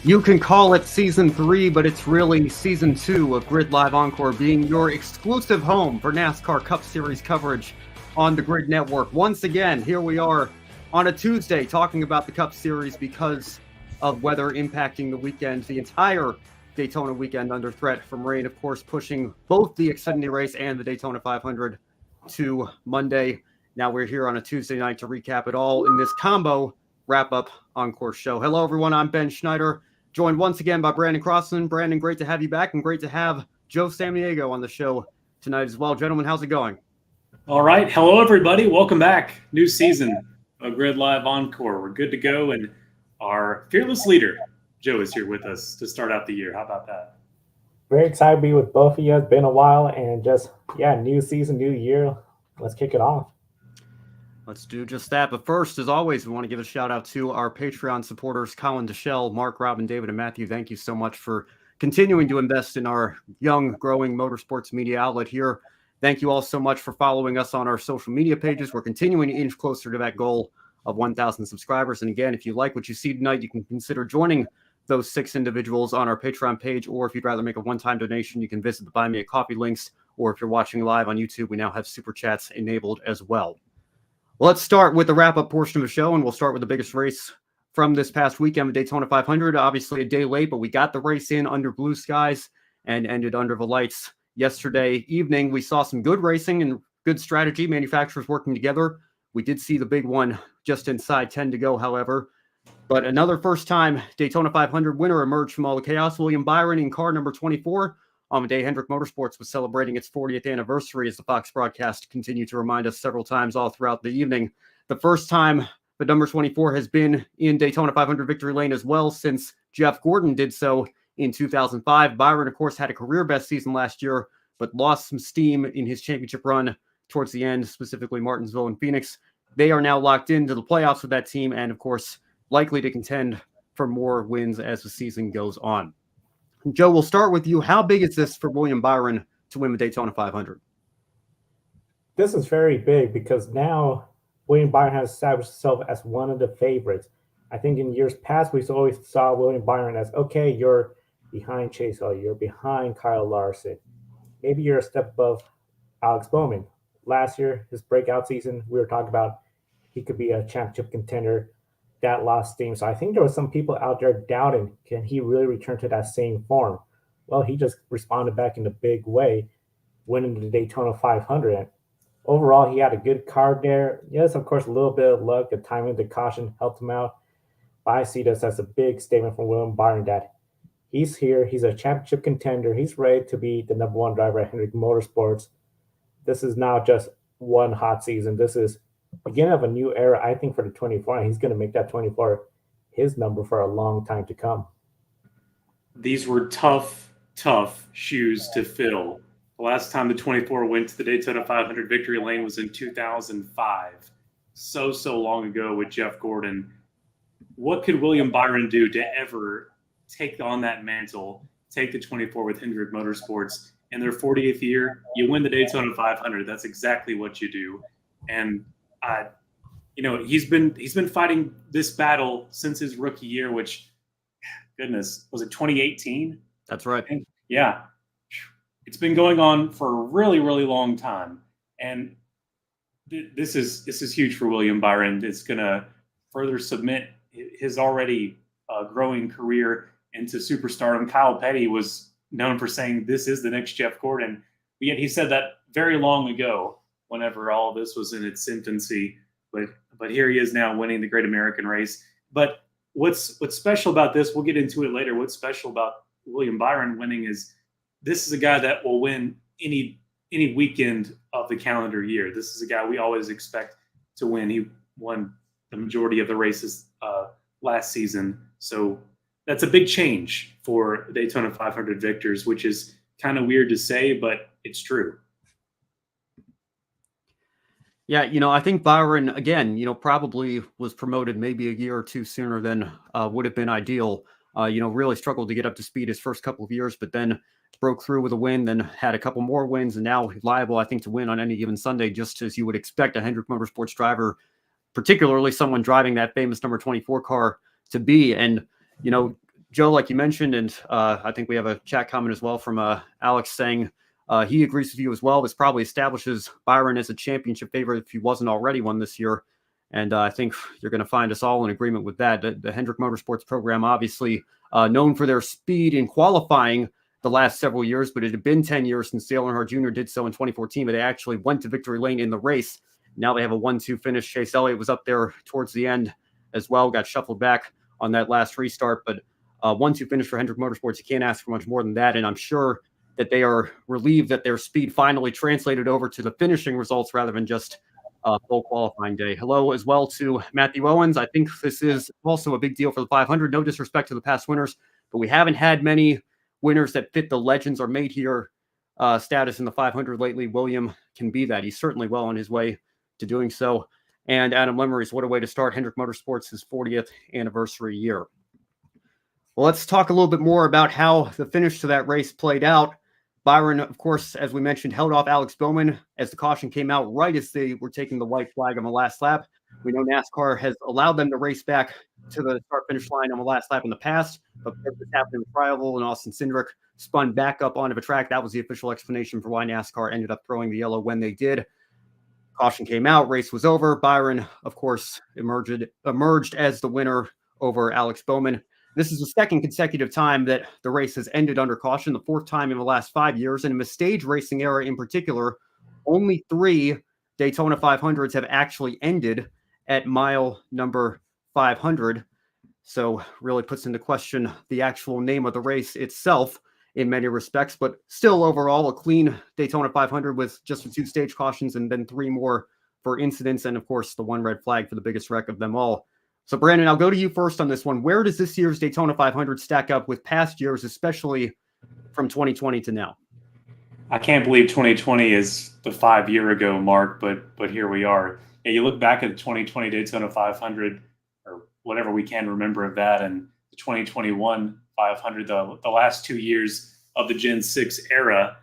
You can call it Season 3, but it's really Season 2 of Grid Live Encore, being your exclusive home for NASCAR Cup Series coverage on the Grid Network. Once again, here we are on a Tuesday talking about the Cup Series because of weather impacting the weekend. The entire Daytona weekend under threat from rain, of course, pushing both the Xfinity race and the Daytona 500 to Monday. Now we're here on a Tuesday night to recap it all in this combo wrap-up Encore show. Hello, everyone. I'm Ben Schneider, joined once again by Brandon Crossland. Brandon, great to have you back, and great to have Joe Samaniego on the show tonight as well. Gentlemen, how's it going? All right. Hello, everybody. Welcome back. New season of Grid Live Encore. We're good to go, and our fearless leader, Joe, is here with us to start out the year. How about that? Very excited to be with both of you. It's been a while, and just, new season, new year. Let's kick it off. Let's do just that. But first, as always, we want to give a shout out to our Patreon supporters, Colin Deschelle, Mark, Robin, David, and Matthew. Thank you so much for continuing to invest in our young, growing motorsports media outlet here. Thank you all so much for following us on our social media pages. We're continuing to inch closer to that goal of 1,000 subscribers. And again, if you like what you see tonight, you can consider joining those 6 individuals on our Patreon page, or if you'd rather make a one-time donation, you can visit the Buy Me a Coffee links, or if you're watching live on YouTube, we now have Super Chats enabled as well. Let's start with the wrap-up portion of the show, and we'll start with the biggest race from this past weekend, the Daytona 500. Obviously a day late, but we got the race in under blue skies and ended under the lights yesterday evening. We saw some good racing and good strategy, manufacturers working together. We did see the big one just inside 10 to go, however. But another first-time Daytona 500 winner emerged from all the chaos. William Byron in car number 24. On the day Hendrick Motorsports was celebrating its 40th anniversary, as the Fox broadcast continued to remind us several times all throughout the evening. The first time the number 24 has been in Daytona 500 victory lane as well since Jeff Gordon did so in 2005. Byron, of course, had a career-best season last year, but lost some steam in his championship run towards the end, specifically Martinsville and Phoenix. They are now locked into the playoffs with that team and, of course, likely to contend for more wins as the season goes on. Joe, we'll start with you. How big is this for William Byron to win the Daytona 500? This is very big because now William Byron has established himself as one of the favorites. I think in years past, we always saw William Byron as, okay, you're behind Chase Elliott, you're behind Kyle Larson. Maybe you're a step above Alex Bowman. Last year, his breakout season, we were talking about he could be a championship contender. That lost steam. So I think there were some people out there doubting, can he really return to that same form? Well, he just responded back in a big way, winning the Daytona 500. Overall, he had a good card there. Yes, of course, a little bit of luck. The timing, the caution helped him out. But I see this as a big statement from William Byron that he's here. He's a championship contender. He's ready to be the number 1 driver at Hendrick Motorsports. This is not just one hot season. This is beginning of a new era, I think, for the 24, and he's going to make that 24 his number for a long time to come. These were tough shoes to fill. The last time the 24 went to the Daytona 500 victory lane was in 2005. So long ago with Jeff Gordon. What could William Byron do to ever take on that mantle, take the 24 with Hendrick Motorsports? In their 40th year, you win the Daytona 500. That's exactly what you do. And he's been fighting this battle since his rookie year, which, goodness, was it 2018? That's right. Yeah. It's been going on for a really, really long time. And this is huge for William Byron. It's going to further submit his already growing career into superstardom. Kyle Petty was known for saying this is the next Jeff Gordon. But yet he said that very long ago, whenever all of this was in its infancy, but here he is now winning the Great American Race. But what's special about this, we'll get into it later, what's special about William Byron winning is this is a guy that will win any weekend of the calendar year. This is a guy we always expect to win. He won the majority of the races last season. So that's a big change for Daytona 500 victors, which is kind of weird to say, but it's true. Yeah, I think Byron, again, probably was promoted maybe a year or two sooner than would have been ideal. Really struggled to get up to speed his first couple of years, but then broke through with a win, then had a couple more wins, and now liable, I think, to win on any given Sunday, just as you would expect a Hendrick Motorsports driver, particularly someone driving that famous number 24 car, to be. And, Joe, like you mentioned, and I think we have a chat comment as well from Alex saying he agrees with you as well. This probably establishes Byron as a championship favorite if he wasn't already one this year. And I think you're going to find us all in agreement with that. The Hendrick Motorsports program, obviously known for their speed in qualifying the last several years, but it had been 10 years since Dale Earnhardt Jr. did so in 2014, but they actually went to victory lane in the race. Now they have a 1-2 finish. Chase Elliott was up there towards the end as well, got shuffled back on that last restart, but 1-2 finish for Hendrick Motorsports. You can't ask for much more than that, and I'm sure that they are relieved that their speed finally translated over to the finishing results rather than just full qualifying day. Hello as well to Matthew Owens. I think this is also a big deal for the 500. No disrespect to the past winners, but we haven't had many winners that fit the legends are made here status in the 500 lately. William can be that. He's certainly well on his way to doing so. And Adam Lemery's, what a way to start Hendrick Motorsports' 40th anniversary year. Well, let's talk a little bit more about how the finish to that race played out. Byron, of course, as we mentioned, held off Alex Bowman as the caution came out right as they were taking the white flag on the last lap. We know NASCAR has allowed them to race back to the start-finish line on the last lap in the past, but because this happened in Friable and Austin Cindric spun back up onto the track, that was the official explanation for why NASCAR ended up throwing the yellow when they did. Caution came out, race was over. Byron, of course, emerged as the winner over Alex Bowman. This is the second consecutive time that the race has ended under caution, the fourth time in the last 5 years. And in the stage racing era in particular, only 3 Daytona 500s have actually ended at mile number 500. So really puts into question the actual name of the race itself in many respects, but still overall a clean Daytona 500 with just the 2 stage cautions and then 3 more for incidents. And of course, the 1 red flag for the biggest wreck of them all. So Brandon, I'll go to you first on this one. Where does this year's Daytona 500 stack up with past years, especially from 2020 to now? I can't believe 2020 is the 5-year ago mark, but here we are. Yeah, you look back at the 2020 Daytona 500 or whatever we can remember of that, and the 2021 500, the last 2 years of the Gen 6 era,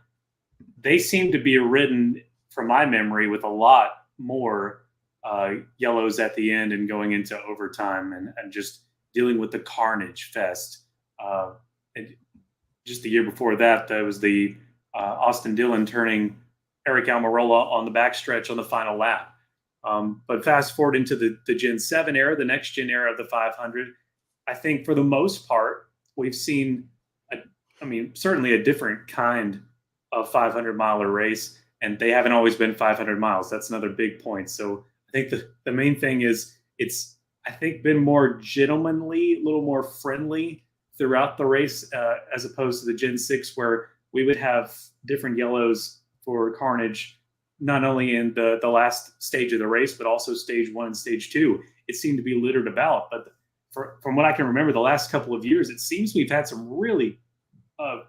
they seem to be ridden, from my memory, with a lot more yellows at the end and going into overtime and just dealing with the carnage fest. And just the year before that, that was the Austin Dillon turning Eric Almirola on the backstretch on the final lap. But fast forward into the Gen 7 era, the next gen era of the 500, I think for the most part, we've seen, certainly a different kind of 500-miler race, and they haven't always been 500 miles. That's another big point. So I think the main thing is it's, I think, been more gentlemanly, a little more friendly throughout the race as opposed to the Gen 6 where we would have different yellows for carnage, not only in the last stage of the race, but also stage 1 and stage 2. It seemed to be littered about. But from what I can remember, the last couple of years, it seems we've had some really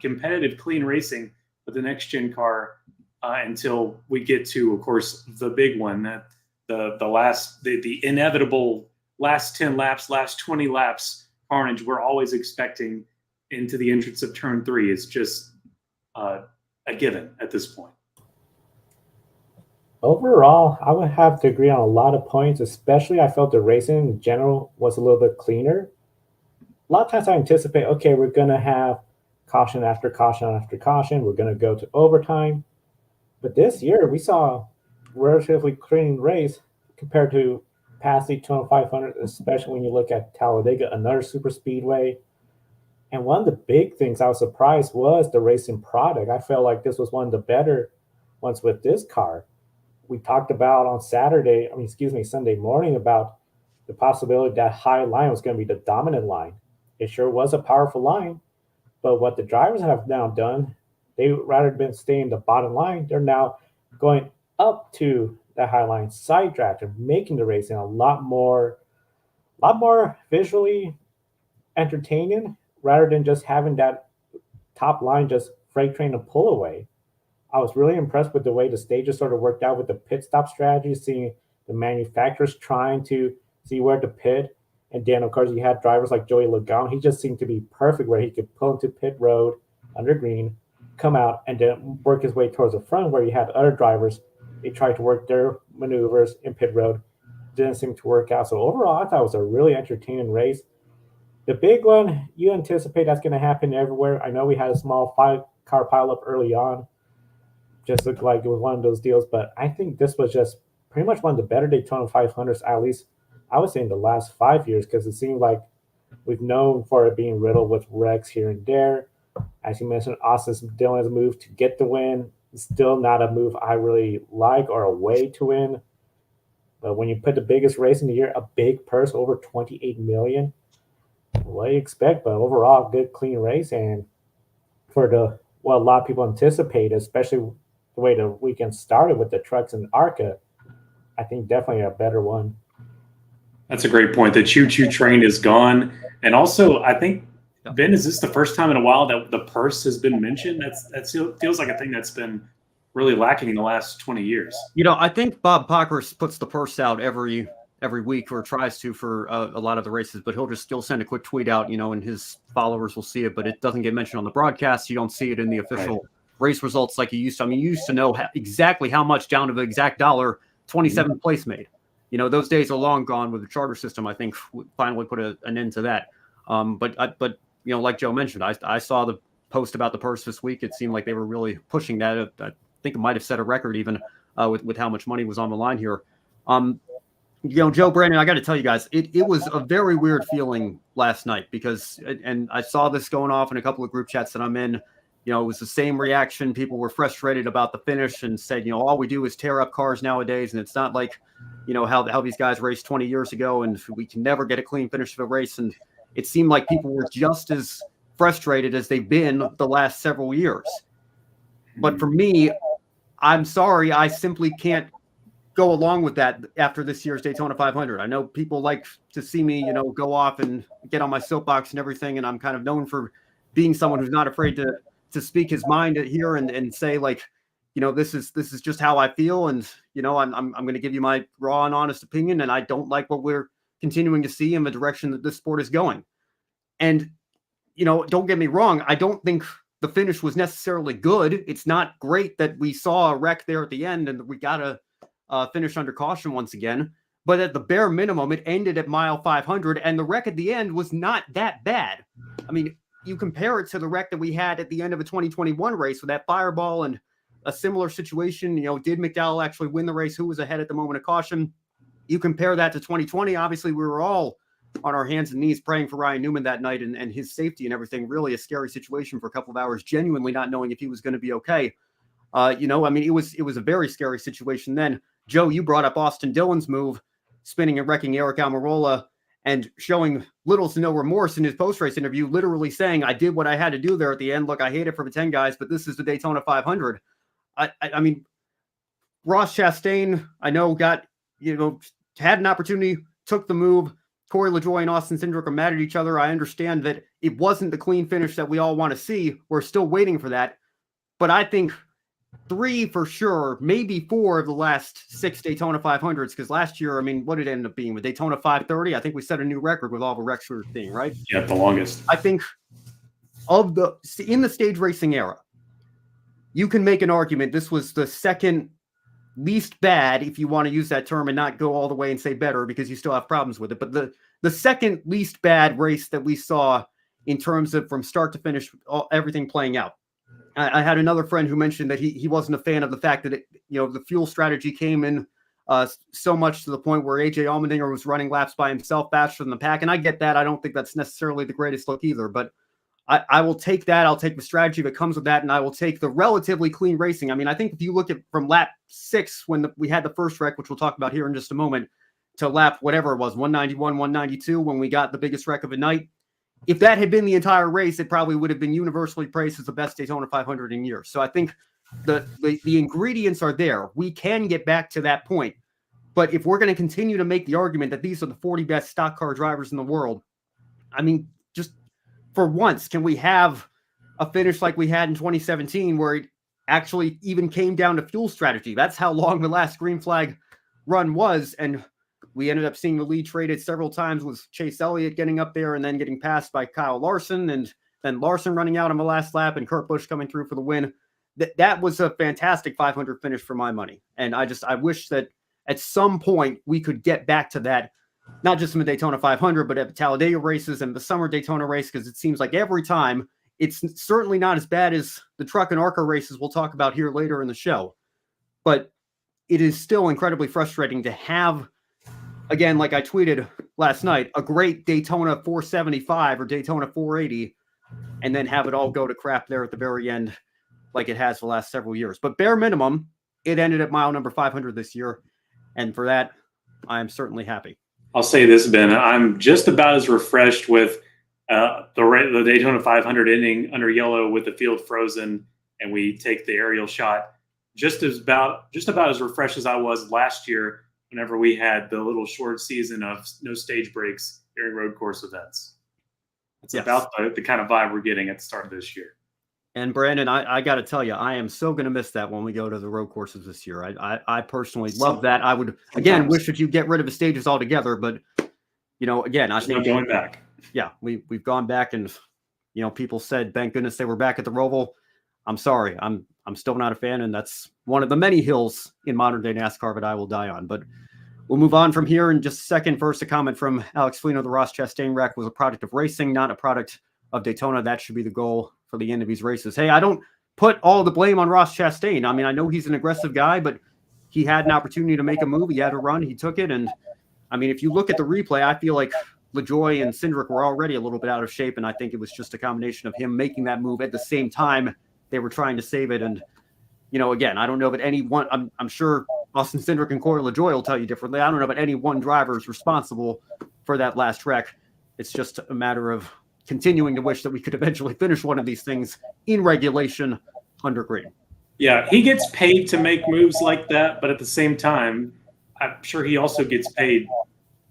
competitive, clean racing with the next gen car until we get to, of course, the big one, that the inevitable last 10 laps, last 20 laps carnage we're always expecting into the entrance of turn 3 is just a given at this point. Overall, I would have to agree on a lot of points, especially I felt the racing in general was a little bit cleaner. A lot of times I anticipate, okay, we're going to have caution after caution after caution. We're going to go to overtime. But this year, we saw a relatively clean race compared to past Daytona 500, especially when you look at Talladega, another super speedway. And one of the big things I was surprised was the racing product. I felt like this was one of the better ones with this car. We talked about on Sunday morning about the possibility that high line was going to be the dominant line. It sure was a powerful line, but what the drivers have now done, they rather than staying the bottom line, they're now going up to the high line side track and making the racing a lot more visually entertaining rather than just having that top line just freight train and pull away. I was really impressed with the way the stages sort of worked out with the pit stop strategy, seeing the manufacturers trying to see where to pit. And then, of course, you had drivers like Joey Logano. He just seemed to be perfect where he could pull into pit road under green, come out, and then work his way towards the front where you had other drivers. They tried to work their maneuvers in pit road. Didn't seem to work out. So overall, I thought it was a really entertaining race. The big one, you anticipate that's going to happen everywhere. I know we had a small 5-car pileup early on, just looked like it was one of those deals, but I think this was just pretty much one of the better Daytona 500s, at least I would say in the last 5 years, because it seemed like we've known for it being riddled with wrecks here and there. As you mentioned, Austin Dillon's move to get the win, still not a move I really like or a way to win. But when you put the biggest race in the year, a big purse over 28 million, what do you expect? But overall, good clean race, and for the what a lot of people anticipate, especially the way the weekend started with the trucks and ARCA, I think definitely a better one. That's a great point. The choo-choo train is gone. And also, I think, Ben, is this the first time in a while that the purse has been mentioned? That feels like a thing that's been really lacking in the last 20 years. I think Bob Pockers puts the purse out every week, or tries to, for a lot of the races, but he'll send a quick tweet out, and his followers will see it, but it doesn't get mentioned on the broadcast. You don't see it in the official race results like you used to. I mean, you used to know exactly how much down to the exact dollar 27th place made. Those days are long gone with the charter system. I think finally put an end to that. But like Joe mentioned, I saw the post about the purse this week. It seemed like they were really pushing that. I think it might have set a record even with how much money was on the line here. Joe, Brandon, I got to tell you guys, it was a very weird feeling last night because, and I saw this going off in a couple of group chats that I'm in. It was the same reaction. People were frustrated about the finish and said, all we do is tear up cars nowadays. And it's not like, how these guys raced 20 years ago and we can never get a clean finish of a race. And it seemed like people were just as frustrated as they've been the last several years. But for me, I'm sorry, I simply can't go along with that after this year's Daytona 500. I know people like to see me, go off and get on my soapbox and everything. And I'm kind of known for being someone who's not afraid to speak his mind here and say, like, this is just how I feel. And, I'm going to give you my raw and honest opinion. And I don't like what we're continuing to see in the direction that this sport is going. And, don't get me wrong. I don't think the finish was necessarily good. It's not great that we saw a wreck there at the end and we got to finish under caution once again. But at the bare minimum, it ended at mile 500. And the wreck at the end was not that bad. I mean, you compare it to the wreck that we had at the end of a 2021 race with that fireball and a similar situation. Did McDowell actually win the race? Who was ahead at the moment of caution? You compare that to 2020. Obviously, we were all on our hands and knees praying for Ryan Newman that night and his safety and everything. Really a scary situation for a couple of hours, genuinely not knowing if he was going to be okay. It was a very scary situation then. Joe, you brought up Austin Dillon's move, spinning and wrecking Eric Almirola and showing little to no remorse in his post-race interview, literally saying, I did what I had to do there at the end. Look, I hate it for the 10 guys, but this is the Daytona 500. I mean, Ross Chastain, I know, had an opportunity, took the move. Corey LaJoie and Austin Cindric are mad at each other. I understand that it wasn't the clean finish that we all want to see. We're still waiting for that. But I think 3 for sure, maybe 4 of the last 6 Daytona 500s, because last year, what did it end up being with Daytona 530? I think we set a new record with all the wrecks we were seeing, right? Yeah, the longest. I think in the stage racing era, you can make an argument this was the second least bad, if you want to use that term and not go all the way and say better because you still have problems with it. But the second least bad race that we saw in terms of from start to finish, everything playing out. I had another friend who mentioned that he wasn't a fan of the fact that the fuel strategy came in so much to the point where AJ Allmendinger was running laps by himself faster than the pack. And I get that. I don't think that's necessarily the greatest look either, but I will take that. I'll take the strategy that comes with that. And I will take the relatively clean racing. I think if you look at from lap 6, when we had the first wreck, which we'll talk about here in just a moment, to lap, whatever it was, 191, 192, when we got the biggest wreck of the night. If that had been the entire race, it probably would have been universally praised as the best Daytona 500 in years. So I think the ingredients are there. We can get back to that point. But if we're going to continue to make the argument that these are the 40 best stock car drivers in the world, just for once, can we have a finish like we had in 2017 where it actually even came down to fuel strategy? That's how long the last green flag run was. And we ended up seeing the lead traded several times with Chase Elliott getting up there and then getting passed by Kyle Larson, and then Larson running out on the last lap and Kurt Busch coming through for the win. That was a fantastic 500 finish for my money. And I wish that at some point we could get back to that. not just in the Daytona 500, but at the Talladega races and the summer Daytona race, because it seems like every time it's certainly not as bad as the truck and ARCA races we'll talk about here later in the show. But it is still incredibly frustrating to have, again, like I tweeted last night, a great Daytona 475 or Daytona 480, and then have it all go to crap there at the very end like it has for the last several years. But bare minimum, it ended at mile number 500 this year. And for that, I am certainly happy. I'll say this, Ben. I'm just about as refreshed with the Daytona 500 ending under yellow with the field frozen, and we take the aerial shot. Just about as refreshed as I was last year whenever we had the little short season of no stage breaks during road course events. It's about the kind of vibe we're getting at the start of this year. And Brandon, I got to tell you, I am so going to miss that when we go to the road courses this year. I personally love that. I would, again, wish that you get rid of the stages altogether, but again, I think going back. Yeah, we've gone back, and people said, thank goodness they were back at the Roval. I'm sorry, I'm still not a fan, and that's one of the many hills in modern day NASCAR that I will die on. But we'll move on from here in just a second. First, a comment from Alex Flino. The Ross Chastain wreck was a product of racing, not a product of Daytona. That should be the goal for the end of these races. Hey, I don't put all the blame on Ross Chastain. I mean, I know he's an aggressive guy, but he had an opportunity to make a move. He had a run. He took it. And I mean, if you look at the replay, I feel like LaJoie and Cindric were already a little bit out of shape. And I think it was just a combination of him making that move at the same time they were trying to save it. And, again, I don't know that any one, I'm sure Austin Cindric and Corey LaJoie will tell you differently. I don't know that any one driver is responsible for that last wreck. It's just a matter of continuing to wish that we could eventually finish one of these things in regulation under green. Yeah, he gets paid to make moves like that, but at the same time, I'm sure he also gets paid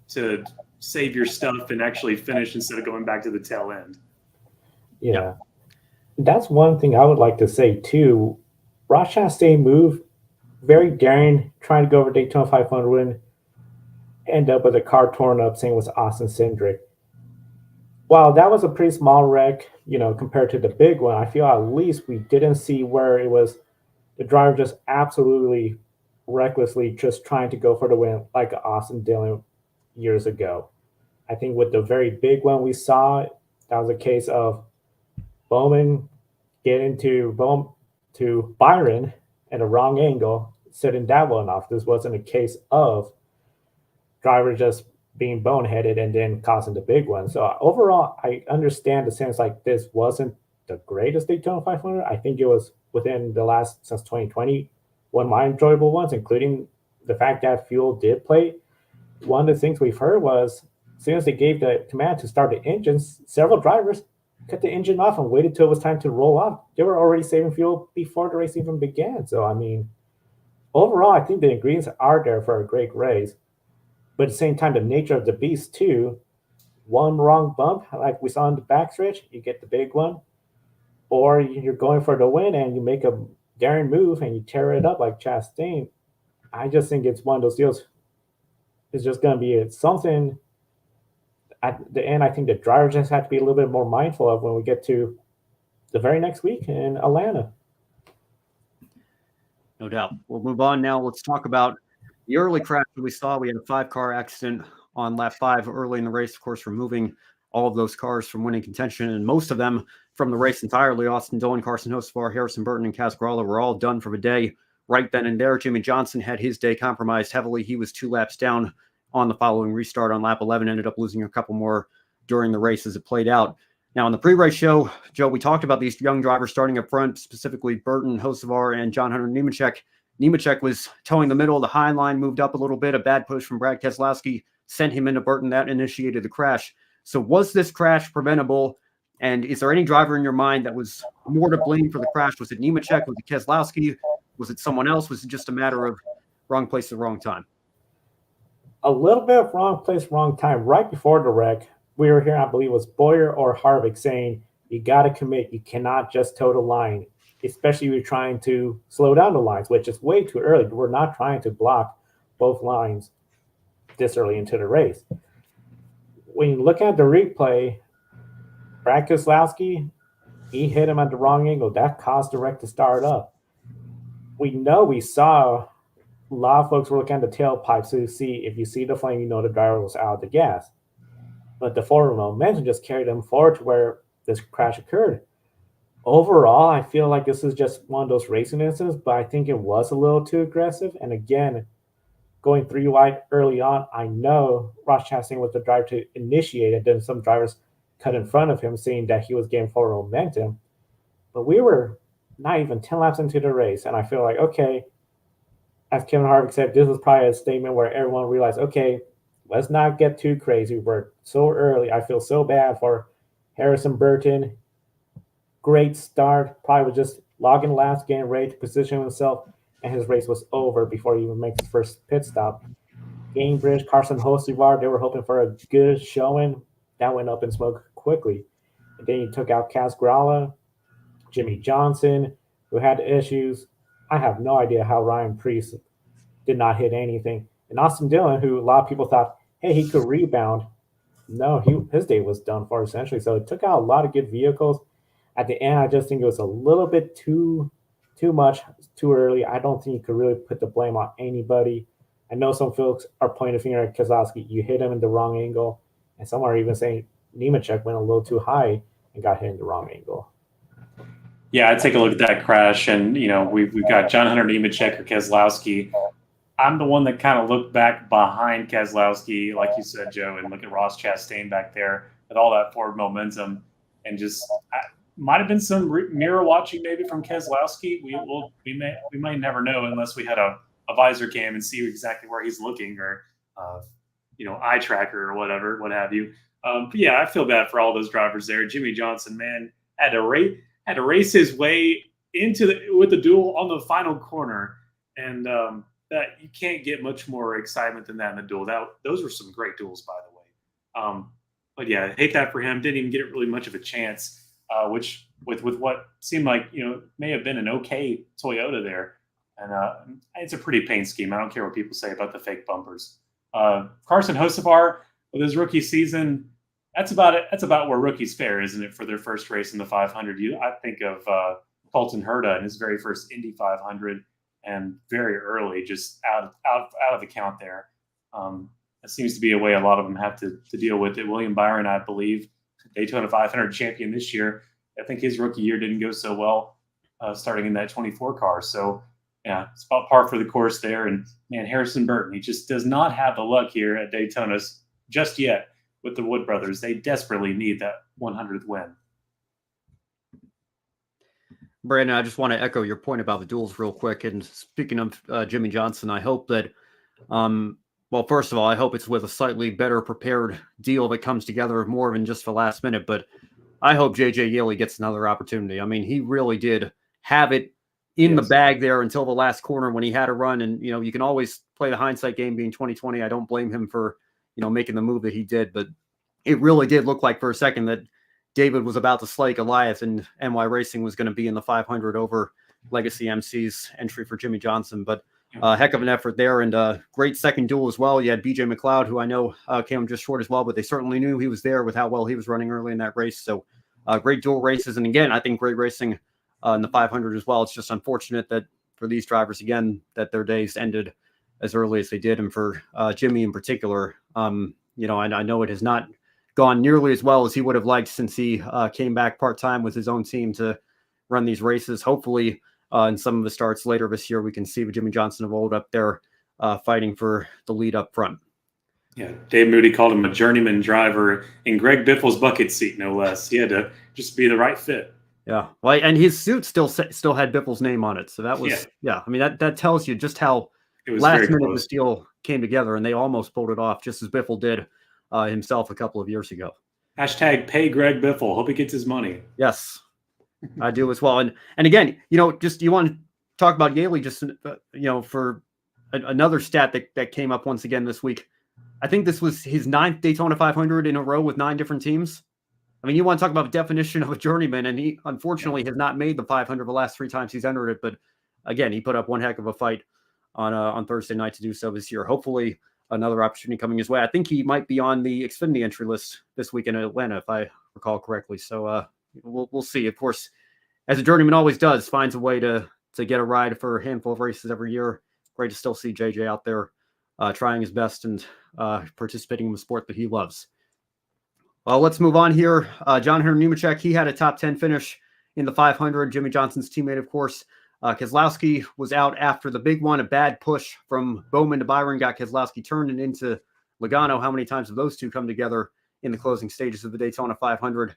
to save your stuff and actually finish instead of going back to the tail end. Yeah. That's one thing I would like to say too. Ross Chastain move, very daring, trying to go over Daytona 500 win, end up with a car torn up, same with Austin Cindric. While that was a pretty small wreck, compared to the big one, I feel at least we didn't see where it was the driver just absolutely recklessly just trying to go for the win like Austin Dillon years ago. I think with the very big one we saw, that was a case of Bowman getting to Byron at a wrong angle, setting that one off. This wasn't a case of driver just being boneheaded and then causing the big one. So overall, I understand the sense like this wasn't the greatest Daytona 500. I think it was within the last, since 2020, one of my enjoyable ones, including the fact that fuel did play. One of the things we've heard was as soon as they gave the command to start the engines, several drivers cut the engine off and waited till it was time to roll off. They were already saving fuel before the race even began. So, I mean, overall, I think the ingredients are there for a great race. But at the same time, the nature of the beast, too, one wrong bump, like we saw in the backstretch, you get the big one. Or you're going for the win and you make a daring move and you tear it up like Chastain. I just think it's one of those deals. It's just going to be something at the end. I think the drivers just have to be a little bit more mindful of when we get to the very next week in Atlanta. No doubt. We'll move on now. Let's talk about the early crash that we saw. We had a 5-car accident on lap 5 early in the race, of course, removing all of those cars from winning contention, and most of them from the race entirely. Austin Dillon, Carson Hocevar, Harrison Burton, and Kaz Grala were all done for the day right then and there. Jimmy Johnson had his day compromised heavily. He was 2 laps down on the following restart on lap 11, ended up losing a couple more during the race as it played out. Now, in the pre-race show, Joe, we talked about these young drivers starting up front, specifically Burton, Hocevar, and John Hunter Nemechek. Nemechek was towing the middle. The high line moved up a little bit. A bad push from Brad Keselowski sent him into Burton. That initiated the crash. So was this crash preventable? And is there any driver in your mind that was more to blame for the crash? Was it Nemechek? Was it Keselowski? Was it someone else? Was it just a matter of wrong place at the wrong time? A little bit of wrong place, wrong time. Right before the wreck, we were here, I believe it was Boyer or Harvick saying, you got to commit. You cannot just toe the line, especially if you're trying to slow down the lines, which is way too early. We're not trying to block both lines this early into the race. When you look at the replay, Brad Keselowski, he hit him at the wrong angle. That caused the wreck to start up. We know we saw a lot of folks were looking at the tailpipes to see if you see the flame, you know the driver was out of the gas. But the forward momentum just carried them forward to where this crash occurred. Overall, I feel like this is just one of those racing incidents, but I think it was a little too aggressive. And again, going 3 wide early on, I know Ross Chastain was the driver to initiate it. Then some drivers cut in front of him, seeing that he was getting forward momentum. But we were not even 10 laps into the race. And I feel like, okay, as Kevin Harvick said, this was probably a statement where everyone realized, okay, let's not get too crazy. We're so early. I feel so bad for Harrison Burton. Great start. Probably was just logging laps, getting ready to position himself, and his race was over before he even makes his first pit stop. Gamebridge, Carson Hocevar, they were hoping for a good showing. That went up in smoke quickly. And then you took out Kaz Grala, Jimmy Johnson, who had issues. I have no idea how Ryan Preece did not hit anything. And Austin Dillon, who a lot of people thought, hey, he could rebound. No, his day was done for essentially. So it took out a lot of good vehicles. At the end, I just think it was a little bit too much, too early. I don't think you could really put the blame on anybody. I know some folks are pointing a finger at Keselowski. You hit him in the wrong angle. And some are even saying Nemechek went a little too high and got hit in the wrong angle. Yeah, I'd take a look at that crash, and we've got John Hunter Nemechek or Keselowski. I'm the one that kind of looked back behind Keselowski, like you said, Joe, and look at Ross Chastain back there with all that forward momentum, and just might have been some mirror watching maybe from Keselowski. We might never know unless we had a visor cam and see exactly where he's looking, or eye tracker or whatever, what have you. But yeah, I feel bad for all those drivers there. Jimmy Johnson, man, had to race his way with the duel on the final corner, and that you can't get much more excitement than that in the duel. Those were some great duels, by the way. But yeah, I hate that for him. Didn't even get really much of a chance, which with what seemed like may have been an okay Toyota there, and it's a pretty paint scheme. I don't care what people say about the fake bumpers. Carson Hocevar with his rookie season, that's about it. That's about where rookies fare, isn't it, for their first race in the 500? I think of Colton Herta in his very first Indy 500, and very early, just out of the count there. That seems to be a way a lot of them have to deal with it. William Byron, I believe, Daytona 500 champion this year. I think his rookie year didn't go so well, starting in that 24 car. So yeah, it's about par for the course there. And man, Harrison Burton, he just does not have the luck here at Daytona just yet with the Wood brothers. They desperately need that 100th win. Brandon, I just want to echo your point about the duels real quick. And speaking of Jimmy Johnson, I hope that, well, first of all, I hope it's with a slightly better prepared deal that comes together more than just the last minute. But I hope JJ Yeley gets another opportunity. I mean, he really did have it in the bag there until the last corner when he had a run. And, you can always play the hindsight game being 2020. I don't blame him for, making the move that he did. But it really did look like for a second that David was about to slay Goliath, and NY Racing was going to be in the 500 over Legacy MC's entry for Jimmy Johnson. But heck of an effort there, and great second duel as well. You had BJ McLeod, who I know came just short as well, but they certainly knew he was there with how well he was running early in that race. So great duel races, and again, I think great racing in the 500 as well. It's just unfortunate that for these drivers, again, that their days ended as early as they did, and for Jimmy in particular, I know it has not gone nearly as well as he would have liked since he came back part-time with his own team to run these races. Hopefully, in some of the starts later this year, we can see Jimmy Johnson of old up there fighting for the lead up front. Yeah, Dave Moody called him a journeyman driver in Greg Biffle's bucket seat, no less. He had to just be the right fit. Yeah, well, and his suit still had Biffle's name on it, so that was I mean, that tells you just how last minute this deal came together, and they almost pulled it off, just as Biffle did himself a couple of years ago. Hashtag pay Greg Biffle. Hope he gets his money. Yes, I do as well. And again, just you want to talk about Yaley, just for another stat that came up once again this week. I think this was his 9th Daytona 500 in a row with 9 different teams. I mean, you want to talk about the definition of a journeyman, and he unfortunately has not made the 500 the last 3 times he's entered it. But again, he put up one heck of a fight on Thursday night to do so this year. Hopefully, another opportunity coming his way. I think he might be on the Xfinity entry list this week in Atlanta, if I recall correctly. So we'll see. Of course, as a journeyman always does, finds a way to get a ride for a handful of races every year. great to still see JJ out there trying his best and participating in the sport that he loves. Well, let's move on here. John Hunter Nemechek, he had a top 10 finish in the 500. Jimmy Johnson's teammate, of course. Keselowski was out after the big one. A bad push from Bowman to Byron got Keselowski turned and into Logano. How many times have those two come together in the closing stages of the Daytona 500?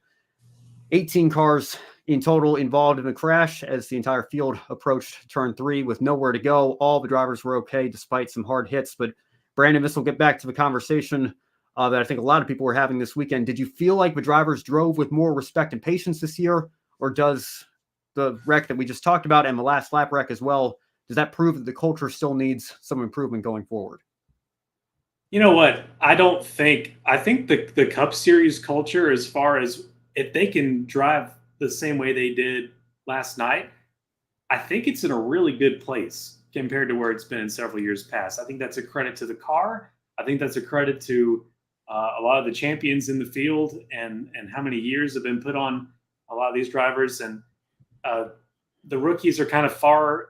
18 cars in total involved in the crash as the entire field approached turn 3 with nowhere to go. All the drivers were okay despite some hard hits. But Brandon, this will get back to the conversation that I think a lot of people were having this weekend. Did you feel like the drivers drove with more respect and patience this year? Or does the wreck that we just talked about and the last lap wreck as well, does that prove that the culture still needs some improvement going forward? You know what? I think the Cup Series culture, as far as if they can drive the same way they did last night, I think it's in a really good place compared to where it's been in several years past. I think that's a credit to the car. I think that's a credit to a lot of the champions in the field and how many years have been put on a lot of these drivers. And the rookies are kind of far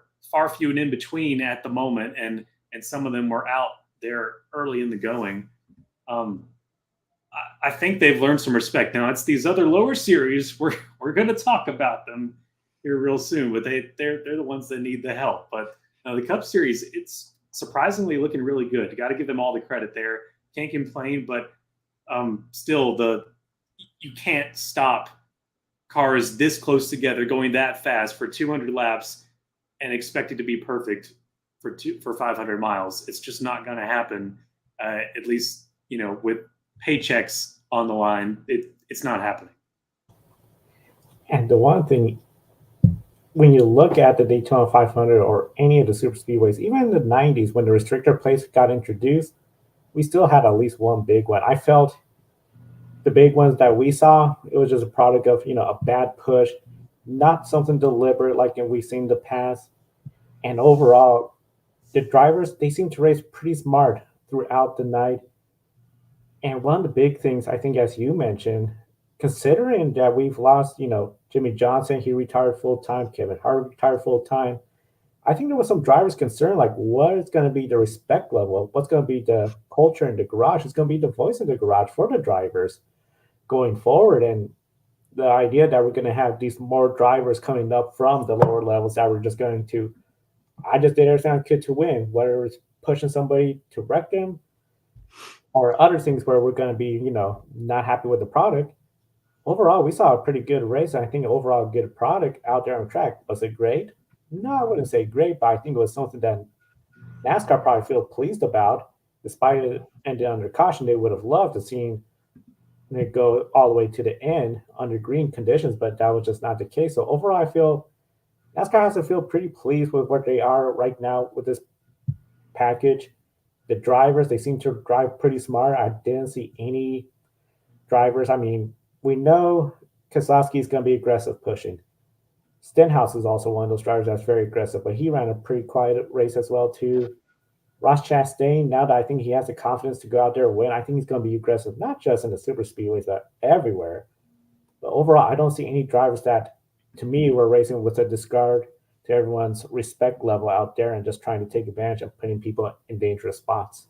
few and in between at the moment. And some of them were out there early in the going. I think they've learned some respect. Now it's these other lower series. We're going to talk about them here real soon, but they're the ones that need the help. But the Cup Series, it's surprisingly looking really good. You got to give them all the credit there. Can't complain, but still you can't stop cars this close together going that fast for 200 laps and expect it to be perfect for 500 miles. It's just not going to happen. At least, with paychecks on the line, it's not happening. And the one thing, when you look at the Daytona 500 or any of the super speedways, even in the 90s when the restrictor plates got introduced, we still had at least one big one. I felt the big ones that we saw, it was just a product of, a bad push, not something deliberate like we've seen in the past. And overall, the drivers, they seem to race pretty smart throughout the night. And one of the big things, I think, as you mentioned, considering that we've lost, Jimmy Johnson, he retired full-time, Kevin Harvick retired full-time, I think there was some drivers concerned, like what is going to be the respect level? What's going to be the culture in the garage? It's going to be the voice of the garage for the drivers going forward. And the idea that we're going to have these more drivers coming up from the lower levels that we're just going to, I just did everything I could to win, whether it's pushing somebody to wreck them or other things where we're going to be, not happy with the product. Overall, we saw a pretty good race. I think overall good product out there on the track. Was it great? No, I wouldn't say great, but I think it was something that NASCAR probably feel pleased about. Despite it ending under caution, they would have loved to see it go all the way to the end under green conditions, but that was just not the case. So overall, I feel NASCAR has to feel pretty pleased with where they are right now with this package. The drivers, they seem to drive pretty smart. I didn't see any drivers. I mean, we know Keselowski is going to be aggressive pushing. Stenhouse is also one of those drivers that's very aggressive, but he ran a pretty quiet race as well too. Ross Chastain, now that I think he has the confidence to go out there and win, I think he's going to be aggressive, not just in the super speedways, but everywhere. But overall, I don't see any drivers that, to me, were racing with a disregard to everyone's respect level out there and just trying to take advantage of putting people in dangerous spots.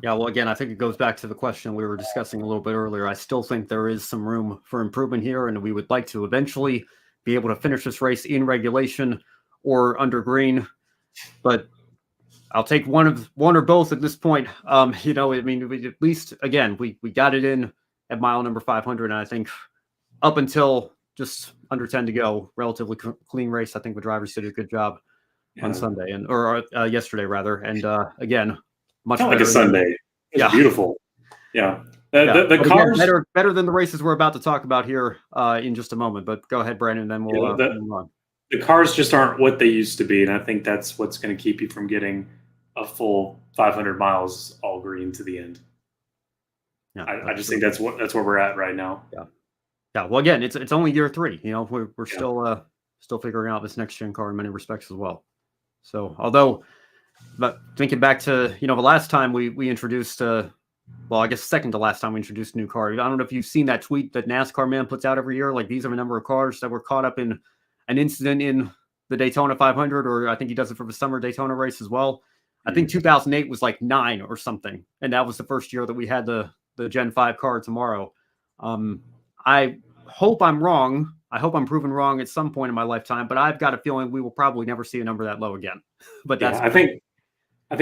Yeah, well, again, I think it goes back to the question we were discussing a little bit earlier. I still think there is some room for improvement here, and we would like to eventually be able to finish this race in regulation or under green. But I'll take one or both at this point. I mean, we, at least, again, we got it in at mile number 500, and I think up until just under 10 to go, relatively clean race. I think the drivers did a good job on Sunday or yesterday rather. And again, much kind of better like a Sunday. It's beautiful. Yeah. The cars again, better than the races we're about to talk about here in just a moment. But go ahead, Brandon, then we'll move on. The cars just aren't what they used to be, and I think that's what's going to keep you from getting a full 500 miles all green to the end. Yeah, I just think that's where we're at right now. Yeah. Yeah. Well, again, it's only year 3. We're still figuring out this next gen car in many respects as well. So, but thinking back to the last time we introduced, I guess second to last time we introduced a new car. I don't know if you've seen that tweet that NASCAR Man puts out every year. Like, these are the number of cars that were caught up in an incident in the Daytona 500, or I think he does it for the summer Daytona race as well. I think 2008 was like 9 or something, and that was the first year that we had the Gen 5 car tomorrow. I hope I'm wrong. I hope I'm proven wrong at some point in my lifetime, but I've got a feeling we will probably never see a number that low again. But that's I think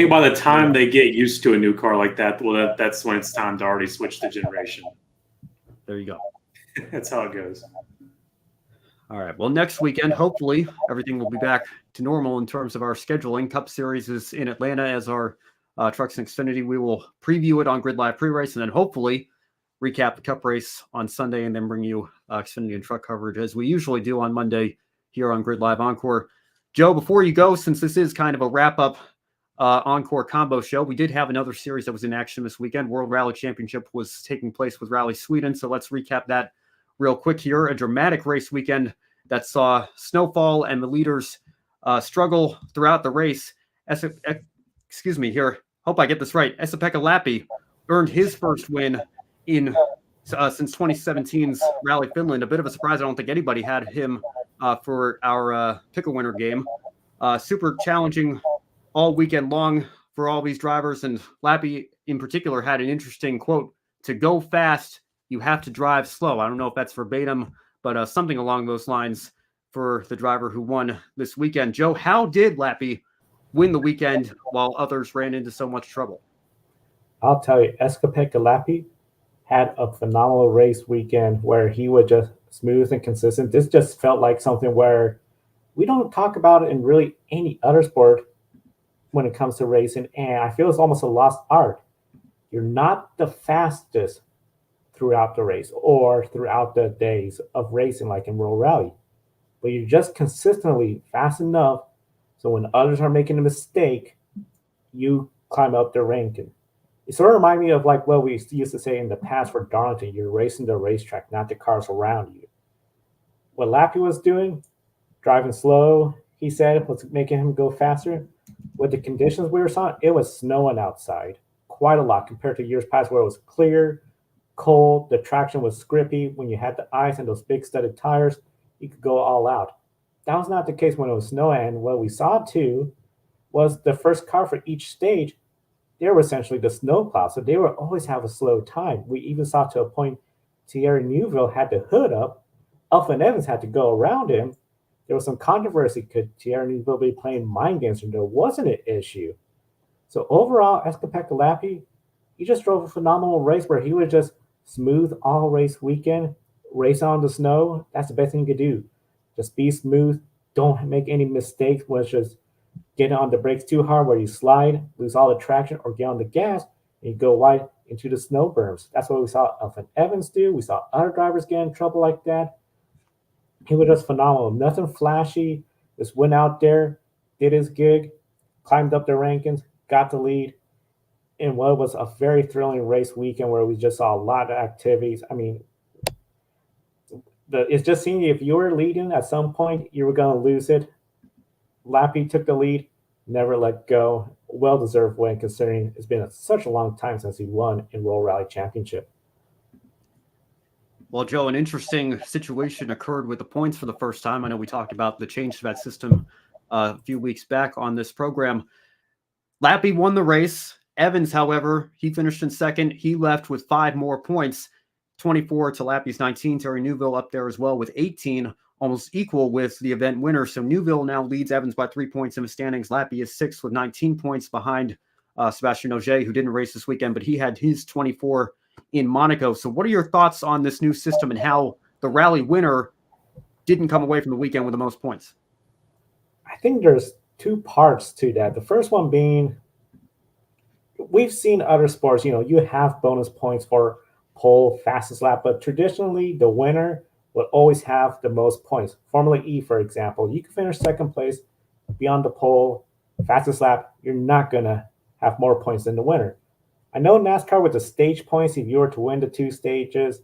by the time they get used to a new car like that, well, that's when it's time to already switch the generation. There you go. That's how it goes. All right. Well, next weekend, hopefully, everything will be back to normal in terms of our scheduling. Cup Series is in Atlanta as our Trucks and Xfinity. We will preview it on Grid Live pre-race, and then hopefully recap the Cup race on Sunday, and then bring you Xfinity and truck coverage as we usually do on Monday here on Grid Live Encore. Joe, before you go, since this is kind of a wrap-up Encore combo show, we did have another series that was in action this weekend. World Rally Championship was taking place with Rally Sweden, so let's recap that real quick here. A dramatic race weekend that saw snowfall and the leaders struggle throughout the race. Excuse me here. Hope I get this right. Esa-Pekka Lappi earned his first win in since 2017's Rally Finland. A bit of a surprise. I don't think anybody had him for our pickle winner game. Super challenging all weekend long for all these drivers, and Lappi in particular had an interesting quote: "To go fast, you have to drive slow." I don't know if that's verbatim, but something along those lines for the driver who won this weekend. Joe, how did Lappi win the weekend while others ran into so much trouble? I'll tell you, Esa-Pekka Lappi had a phenomenal race weekend where he was just smooth and consistent. This just felt like something where we don't talk about it in really any other sport when it comes to racing, and I feel it's almost a lost art. You're not the fastest throughout the race or throughout the days of racing like in World Rally, but you're just consistently fast enough so when others are making a mistake, you climb up the ranking. It sort of reminds me of like what we used to say in the past for Darlington: you're racing the racetrack, not the cars around you. What Lappi was doing, driving slow, he said, was making him go faster. With the conditions we were seeing, it was snowing outside quite a lot compared to years past where it was clear, cold, the traction was scrippy. When you had the ice and those big studded tires, you could go all out. That was not the case when it was snowing. And what we saw too was the first car for each stage, they were essentially the snowplow, so they would always have a slow time. We even saw to a point Thierry Neuville had the hood up. Elfyn Evans had to go around him. There was some controversy. Could Thierry Neuville be playing mind games? And there wasn't an issue. So overall, Esa-Pekka Lappi, he just drove a phenomenal race where he was just smooth all race weekend, race on the snow. That's the best thing you could do. Just be smooth. Don't make any mistakes, which just get on the brakes too hard where you slide, lose all the traction, or get on the gas and you go wide into the snow berms. That's what we saw Elfyn Evans do. We saw other drivers get in trouble like that. He was just phenomenal. Nothing flashy. Just went out there, did his gig, climbed up the rankings, got the lead, in what was a very thrilling race weekend where we just saw a lot of activities. I mean, it's just seeing if you were leading at some point, you were going to lose it. Lappi took the lead, never let go. Well-deserved win considering it's been such a long time since he won in World Rally Championship. Well, Joe, an interesting situation occurred with the points for the first time. I know we talked about the change to that system a few weeks back on this program. Lappi won the race. Evans, however, he finished in second. He left with 5 more points, 24 to Lappi's 19. Thierry Neuville up there as well with 18, almost equal with the event winner. So Neuville now leads Evans by 3 points in the standings. Lappi is 6th with 19 points behind Sebastian Ogier, who didn't race this weekend, but he had his 24 in Monaco. So what are your thoughts on this new system and how the rally winner didn't come away from the weekend with the most points? I think there's 2 parts to that. The first one being, we've seen other sports, you have bonus points for pole, fastest lap, but traditionally the winner will always have the most points. Formula E, for example, you can finish second place, be on the pole, fastest lap, you're not going to have more points than the winner. I know NASCAR with the stage points, if you were to win the 2 stages,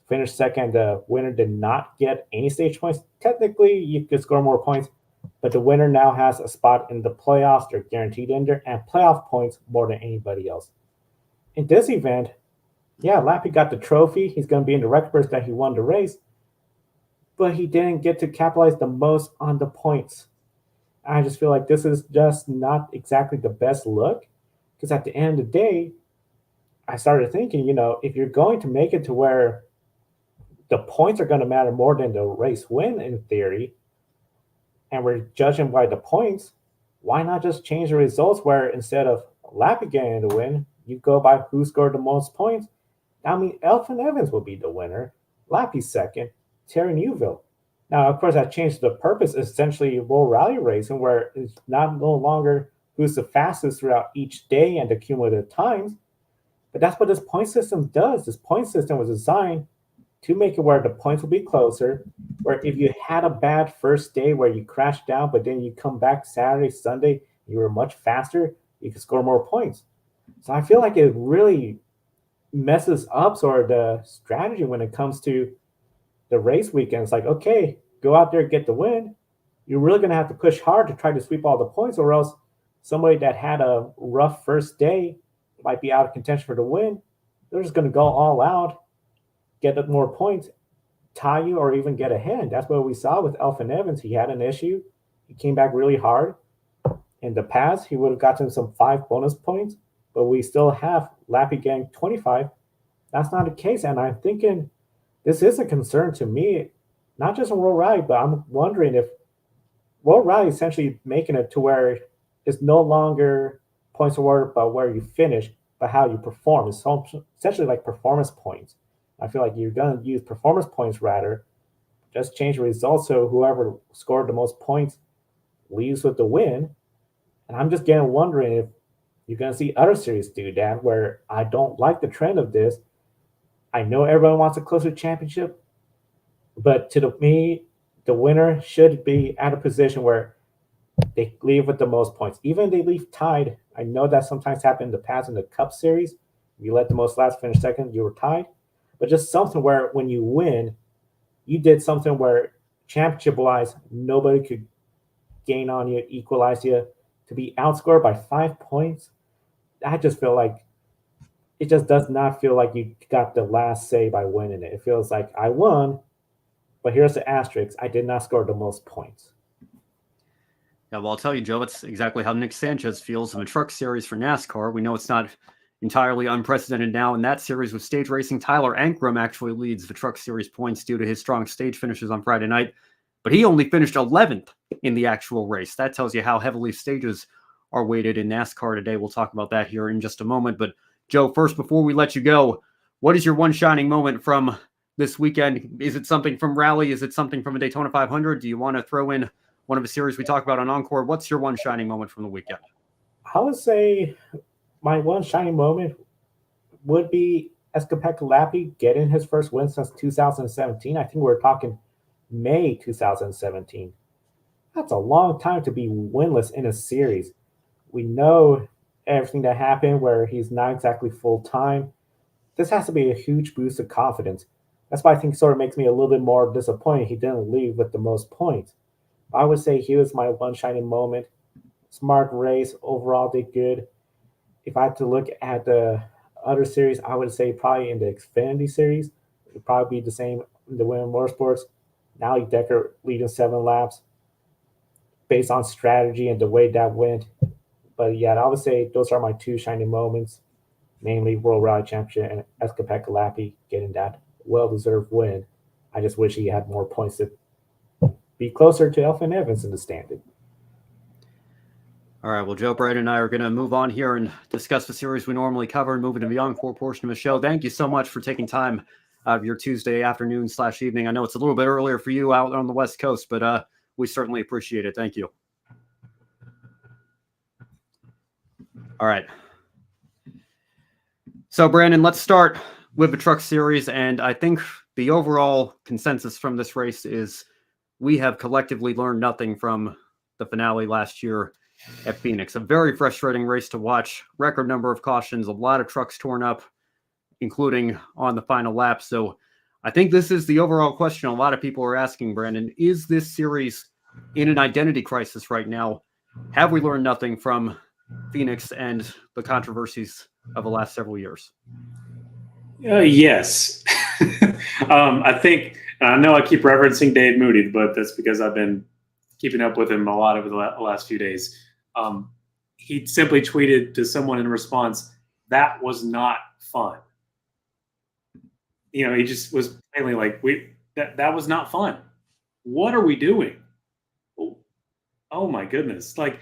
finish second, the winner did not get any stage points. Technically, you could score more points, but the winner now has a spot in the playoffs. They're guaranteed in there, and playoff points more than anybody else. In this event, Lappi got the trophy. He's going to be in the records that he won the race, but he didn't get to capitalize the most on the points. I just feel like this is just not exactly the best look because at the end of the day, I started thinking, if you're going to make it to where the points are going to matter more than the race win in theory, and we're judging by the points, why not just change the results where instead of Lappy getting the win, you go by who scored the most points? I mean, Elfin Evans will be the winner, Lappy second, Terry Newville. Now, of course, that changed the purpose, essentially World Rally Racing, where it's no longer who's the fastest throughout each day and the cumulative times. But that's what this point system does. This point system was designed to make it where the points will be closer, where if you had a bad first day where you crashed down, but then you come back Saturday, Sunday, you were much faster, you can score more points. So I feel like it really messes up sort of the strategy when it comes to the race weekend. It's like, okay, go out there, get the win. You're really going to have to push hard to try to sweep all the points, or else somebody that had a rough first day might be out of contention for the win. They're just going to go all out, get more points, tie you, or even get ahead. That's what we saw with Elfin Evans. He had an issue. He came back really hard. In the past, he would have gotten some 5 bonus points, but we still have Lappy getting 25. That's not the case. And I'm thinking this is a concern to me, not just in World Rally, but I'm wondering if World Rally is essentially making it to where it's no longer points awarded by where you finish, but how you perform. It's essentially like performance points. I feel like you're going to use performance points rather. Just change the results so whoever scored the most points leaves with the win. And I'm just getting wondering if you're going to see other series do that, where I don't like the trend of this. I know everyone wants a closer championship, but me, the winner should be at a position where they leave with the most points. Even if they leave tied, I know that sometimes happened in the past in the Cup Series. If you let the most last finish second, you were tied. But just something where when you win, you did something where championship-wise, nobody could gain on you, equalize you. To be outscored by 5 points, I just feel like it just does not feel like you got the last say by winning it. It feels like I won, but here's the asterisk. I did not score the most points. Yeah, well, I'll tell you, Joe, it's exactly how Nick Sanchez feels in the truck series for NASCAR. We know it's not entirely unprecedented now in that series with stage racing. Tyler Ankrum actually leads the truck series points due to his strong stage finishes on Friday night, but he only finished 11th in the actual race. That tells you how heavily stages are weighted in NASCAR today. We'll talk about that here in just a moment. But Joe, first, before we let you go, what is your one shining moment from this weekend? Is it something from Rally? Is it something from a Daytona 500? Do you want to throw in one of the series we talked about on Encore? What's your one shining moment from the weekend? I would say my one shining moment would be Pekka Lappi getting his first win since 2017. I think we're talking May 2017. That's a long time to be winless in a series. We know everything that happened where he's not exactly full time. This has to be a huge boost of confidence. That's why I think sort of makes me a little bit more disappointed he didn't leave with the most points. I would say he was my one shining moment. Smart race, overall did good. If I had to look at the other series, I would say probably in the Xfinity series, it would probably be the same in the Women Motorsports. Now Decker leading 7 laps based on strategy and the way that went. But yeah, I would say those are my 2 shining moments, namely World Rally Championship and Pekka Lappi getting that well-deserved win. I just wish he had more points to be closer to Elfin Evans in the standing. All right, well, Joe, Brad, and I are going to move on here and discuss the series we normally cover and move into the Encore portion of the show. Thank you so much for taking time out of your Tuesday afternoon / evening. I know it's a little bit earlier for you out on the West Coast, but we certainly appreciate it. Thank you. All right. So, Brandon, let's start with the truck series. And I think the overall consensus from this race is we have collectively learned nothing from the finale last year at Phoenix. A very frustrating race to watch. Record number of cautions, a lot of trucks torn up, including on the final lap. So I think this is the overall question a lot of people are asking, Brandon. Is this series in an identity crisis right now? Have we learned nothing from Phoenix and the controversies of the last several years? Yes. I think, I know I keep referencing Dave Moody, but that's because I've been keeping up with him a lot over the last few days. He simply tweeted to someone in response, "That was not fun." He just was plainly like, that was not fun. What are we doing? Oh my goodness. Like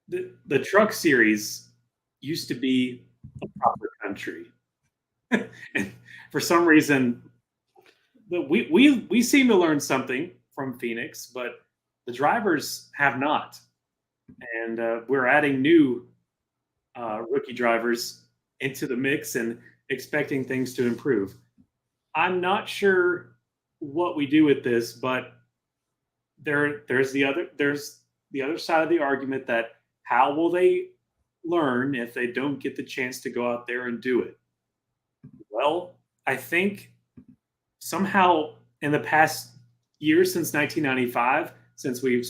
the truck series used to be a proper country. And for some reason, we seem to learn something from Phoenix, but the drivers have not. And we're adding new rookie drivers into the mix and expecting things to improve. I'm not sure what we do with this, but there's the other side of the argument that how will they learn if they don't get the chance to go out there and do it? Well, I think somehow in the past year since 1995, since we've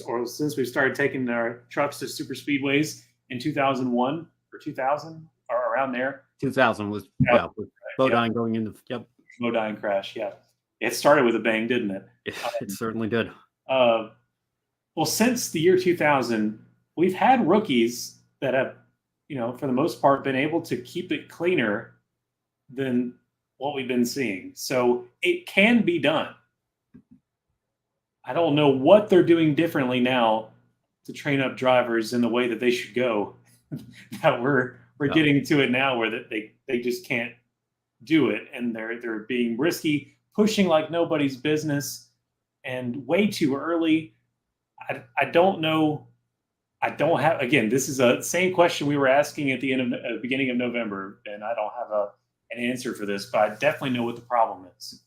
started taking our trucks to super speedways in 2001 or 2000 or around there. 2000 was with Bodine going into Bodine crash. Yeah, it started with a bang, didn't it? It certainly did. Well, since the year 2000, we've had rookies that have, for the most part, been able to keep it cleaner than what we've been seeing. So it can be done. I don't know what they're doing differently now to train up drivers in the way that they should go. That we're getting to it now where that they just can't do it, and they're being risky, pushing like nobody's business, and way too early. I don't know. I don't have. Again, this is a same question we were asking at the beginning of November, and I don't have an answer for this, but I definitely know what the problem is.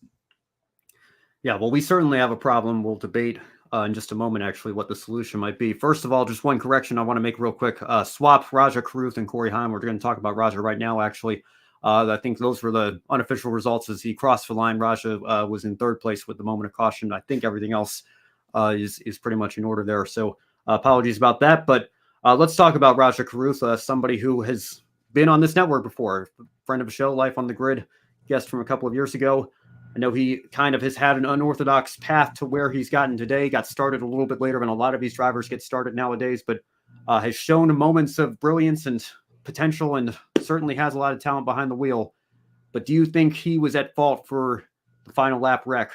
Yeah, well, we certainly have a problem. We'll debate in just a moment, actually, what the solution might be. First of all, just one correction I want to make real quick. Swap Raja Caruth and Corey Heim. We're going to talk about Raja right now, actually. I think those were the unofficial results as he crossed the line. Raja was in third place with the moment of caution. I think everything else is pretty much in order there. So apologies about that. But let's talk about Raja Caruth, somebody who has been on this network before, friend of the show, Life on the Grid, guest from a couple of years ago. I know he kind of has had an unorthodox path to where he's gotten today. Got started a little bit later than a lot of these drivers get started nowadays, but has shown moments of brilliance and potential and certainly has a lot of talent behind the wheel. But do you think he was at fault for the final lap wreck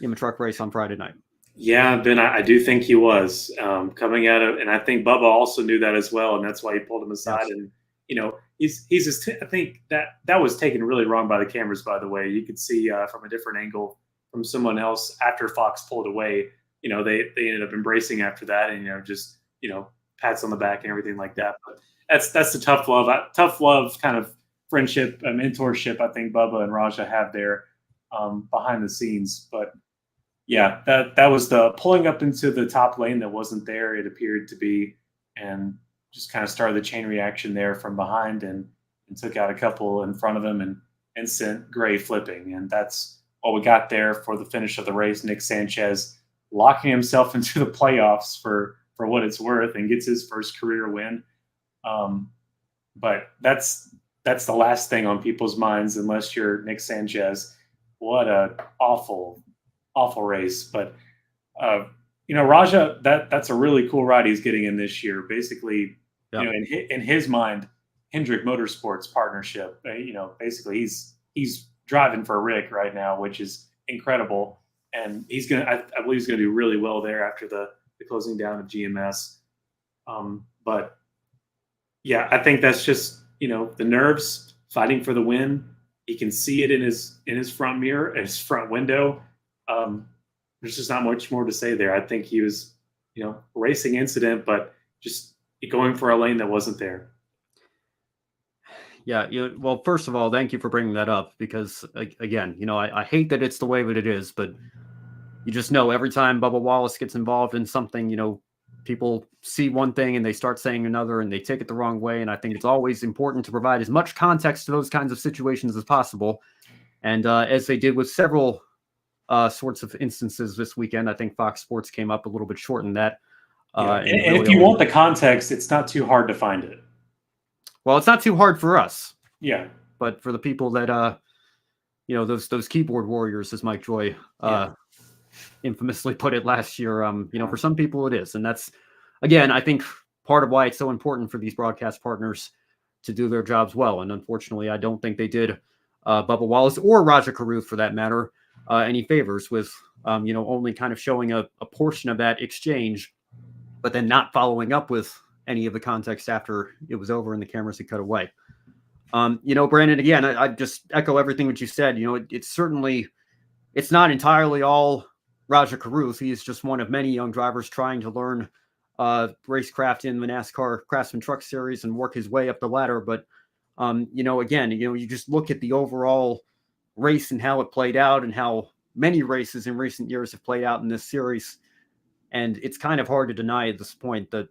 in the truck race on Friday night? Yeah, Ben, I do think he was coming out of, and I think Bubba also knew that as well, and that's why he pulled him aside. Yes. And he's just, I think that was taken really wrong by the cameras, by the way. You could see from a different angle from someone else after Fox pulled away, they ended up embracing after that and, just, pats on the back and everything like that. But that's the tough love kind of friendship and mentorship I think Bubba and Raja have there behind the scenes. But yeah, that was the pulling up into the top lane that wasn't there, it appeared to be, and just kind of started the chain reaction there from behind and took out a couple in front of him and sent Gray flipping. And that's what we got there for the finish of the race. Nick Sanchez locking himself into the playoffs for what it's worth and gets his first career win. But that's the last thing on people's minds unless you're Nick Sanchez. What a awful race. But Raja, that's a really cool ride he's getting in this year. Basically, in his mind, Hendrick Motorsports partnership. Basically he's driving for Rick right now, which is incredible. And he's I believe he's gonna do really well there after the closing down of GMS. But yeah, I think that's just the nerves fighting for the win. He can see it in his front mirror, his front window. There's just not much more to say there. I think he was, a racing incident, but just going for a lane that wasn't there. Yeah. Well, first of all, thank you for bringing that up because, again, I hate that it's the way that it is, but you just know every time Bubba Wallace gets involved in something, people see one thing and they start saying another and they take it the wrong way. And I think it's always important to provide as much context to those kinds of situations as possible. And as they did with several sorts of instances this weekend, I think Fox Sports came up a little bit short in that. And if you want the context, it's not too hard to find it. Well, it's not too hard for us. Yeah. But for the people that, those keyboard warriors, as Mike Joy infamously put it last year. For some people it is. And that's, again, I think part of why it's so important for these broadcast partners to do their jobs well. And unfortunately, I don't think they did Bubba Wallace or Roger Carruth, for that matter, any favors with, only kind of showing a portion of that exchange, but then not following up with any of the context after it was over and the cameras had cut away. Brandon, again, I just echo everything that you said. It's not entirely all Roger Carruth. He is just one of many young drivers trying to learn racecraft in the NASCAR Craftsman Truck Series and work his way up the ladder. But, you just look at the overall race and how it played out and how many races in recent years have played out in this series. And it's kind of hard to deny at this point that,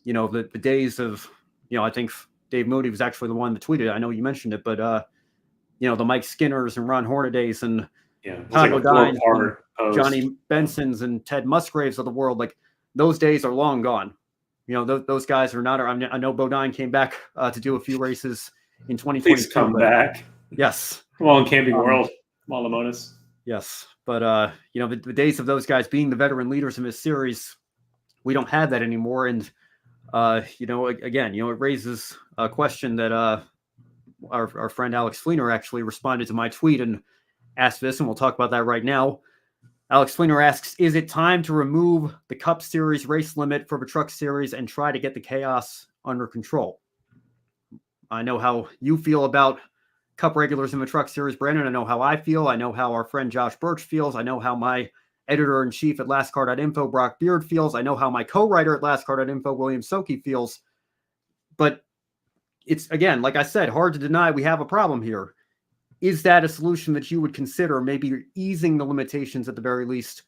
the days of, I think Dave Moody was actually the one that tweeted. I know you mentioned it, but, the Mike Skinners and Ron Hornadays and Johnny Bensons and Ted Musgraves of the world, like those days are long gone. Those guys are not. I know Bodine came back to do a few races in 2022. Please come back. Yes. Come on, Camping World, Malamonis. Yes, but the days of those guys being the veteran leaders in this series, we don't have that anymore. And it raises a question that our friend Alex Fleener actually responded to my tweet and asked this, and we'll talk about that right now. Alex Fleener asks, is it time to remove the Cup Series race limit for the Truck Series and try to get the chaos under control? I know how you feel about Cup regulars in the Truck Series, Brandon. I know how I feel. I know how our friend Josh Birch feels. I know how my editor-in-chief at lastcar.info, Brock Beard, feels. I know how my co-writer at lastcar.info, William Soki, feels. But it's, again, like I said, hard to deny we have a problem here. Is that a solution that you would consider, maybe easing the limitations at the very least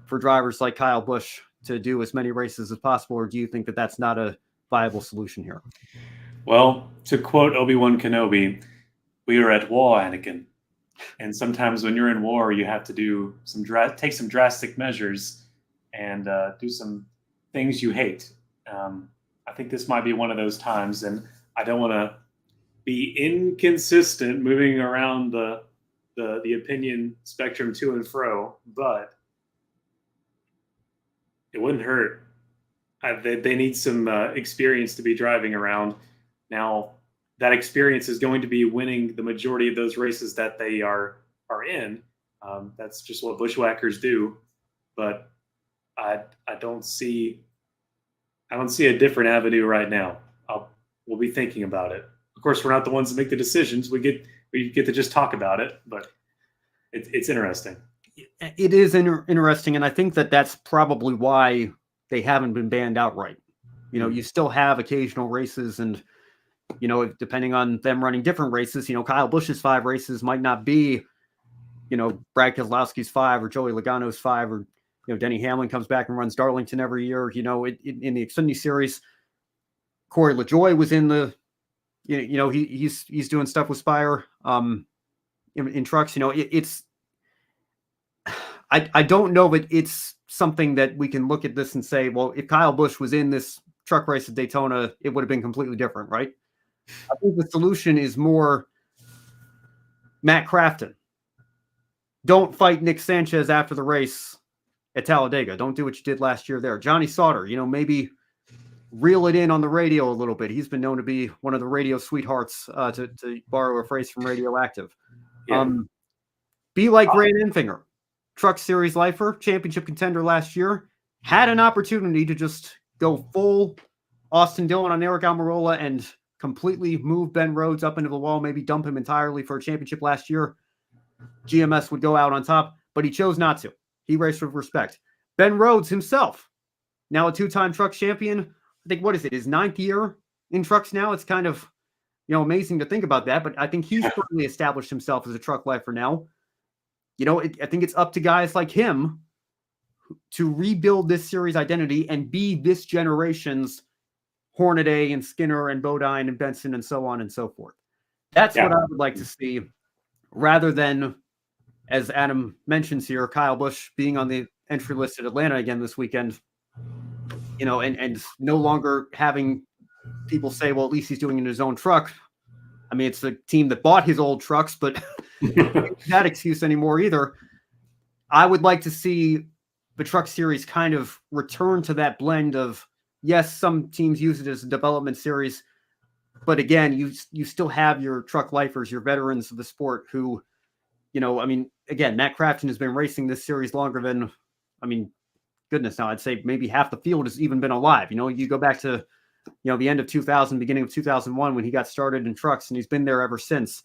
for drivers like Kyle Busch to do as many races as possible, or do you think that that's not a viable solution here? Well, to quote Obi-Wan Kenobi, we are at war, Anakin. And sometimes when you're in war, you have to do take some drastic measures and do some things you hate. I think this might be one of those times, and I don't want to be inconsistent moving around the opinion spectrum to and fro, but it wouldn't hurt. They need some experience to be driving around. Now, that experience is going to be winning the majority of those races that they are in. That's just what bushwhackers do. But I don't see a different avenue right now. We'll be thinking about it. Of course, we're not the ones that make the decisions. We get to just talk about it, but it's interesting. It is interesting, and I think that that's probably why they haven't been banned outright. You still have occasional races, and depending on them running different races, Kyle Busch's 5 races might not be, Brad Keselowski's 5 or Joey Logano's 5, or Denny Hamlin comes back and runs Darlington every year. In the Xfinity Series, Corey LaJoie was in the. He's doing stuff with Spire in trucks. I don't know, but it's something that we can look at this and say, well, if Kyle Busch was in this truck race at Daytona, it would have been completely different, right? I think the solution is more Matt Crafton. Don't fight Nick Sanchez after the race at Talladega. Don't do what you did last year there. Johnny Sauter, maybe reel it in on the radio a little bit. He's been known to be one of the radio sweethearts, to borrow a phrase from Radioactive. Yeah. Be like Grant Enfinger, Truck Series lifer, championship contender last year, had an opportunity to just go full Austin Dillon on Eric Almirola and completely move Ben Rhodes up into the wall, maybe dump him entirely for a championship last year. GMS would go out on top, but he chose not to. He raced with respect. Ben Rhodes himself, now a 2-time truck champion. I think, what is it, his 9th year in trucks now? It's kind of, amazing to think about that, but I think he's firmly established himself as a truck lifer now. I think it's up to guys like him to rebuild this series identity and be this generation's Hornaday and Skinner and Bodine and Benson and so on and so forth. That's what I would like to see, rather than, as Adam mentions here, Kyle Busch being on the entry list at Atlanta again this weekend. And no longer having people say, well, at least he's doing it in his own truck. I mean, it's the team that bought his old trucks, but that excuse anymore either. I would like to see the Truck Series kind of return to that blend of, yes, some teams use it as a development series, but again, you still have your truck lifers, your veterans of the sport who, I mean, again, Matt Crafton has been racing this series longer than, I mean, goodness, now I'd say maybe half the field has even been alive. You go back to, the end of 2000, beginning of 2001 when he got started in trucks, and he's been there ever since.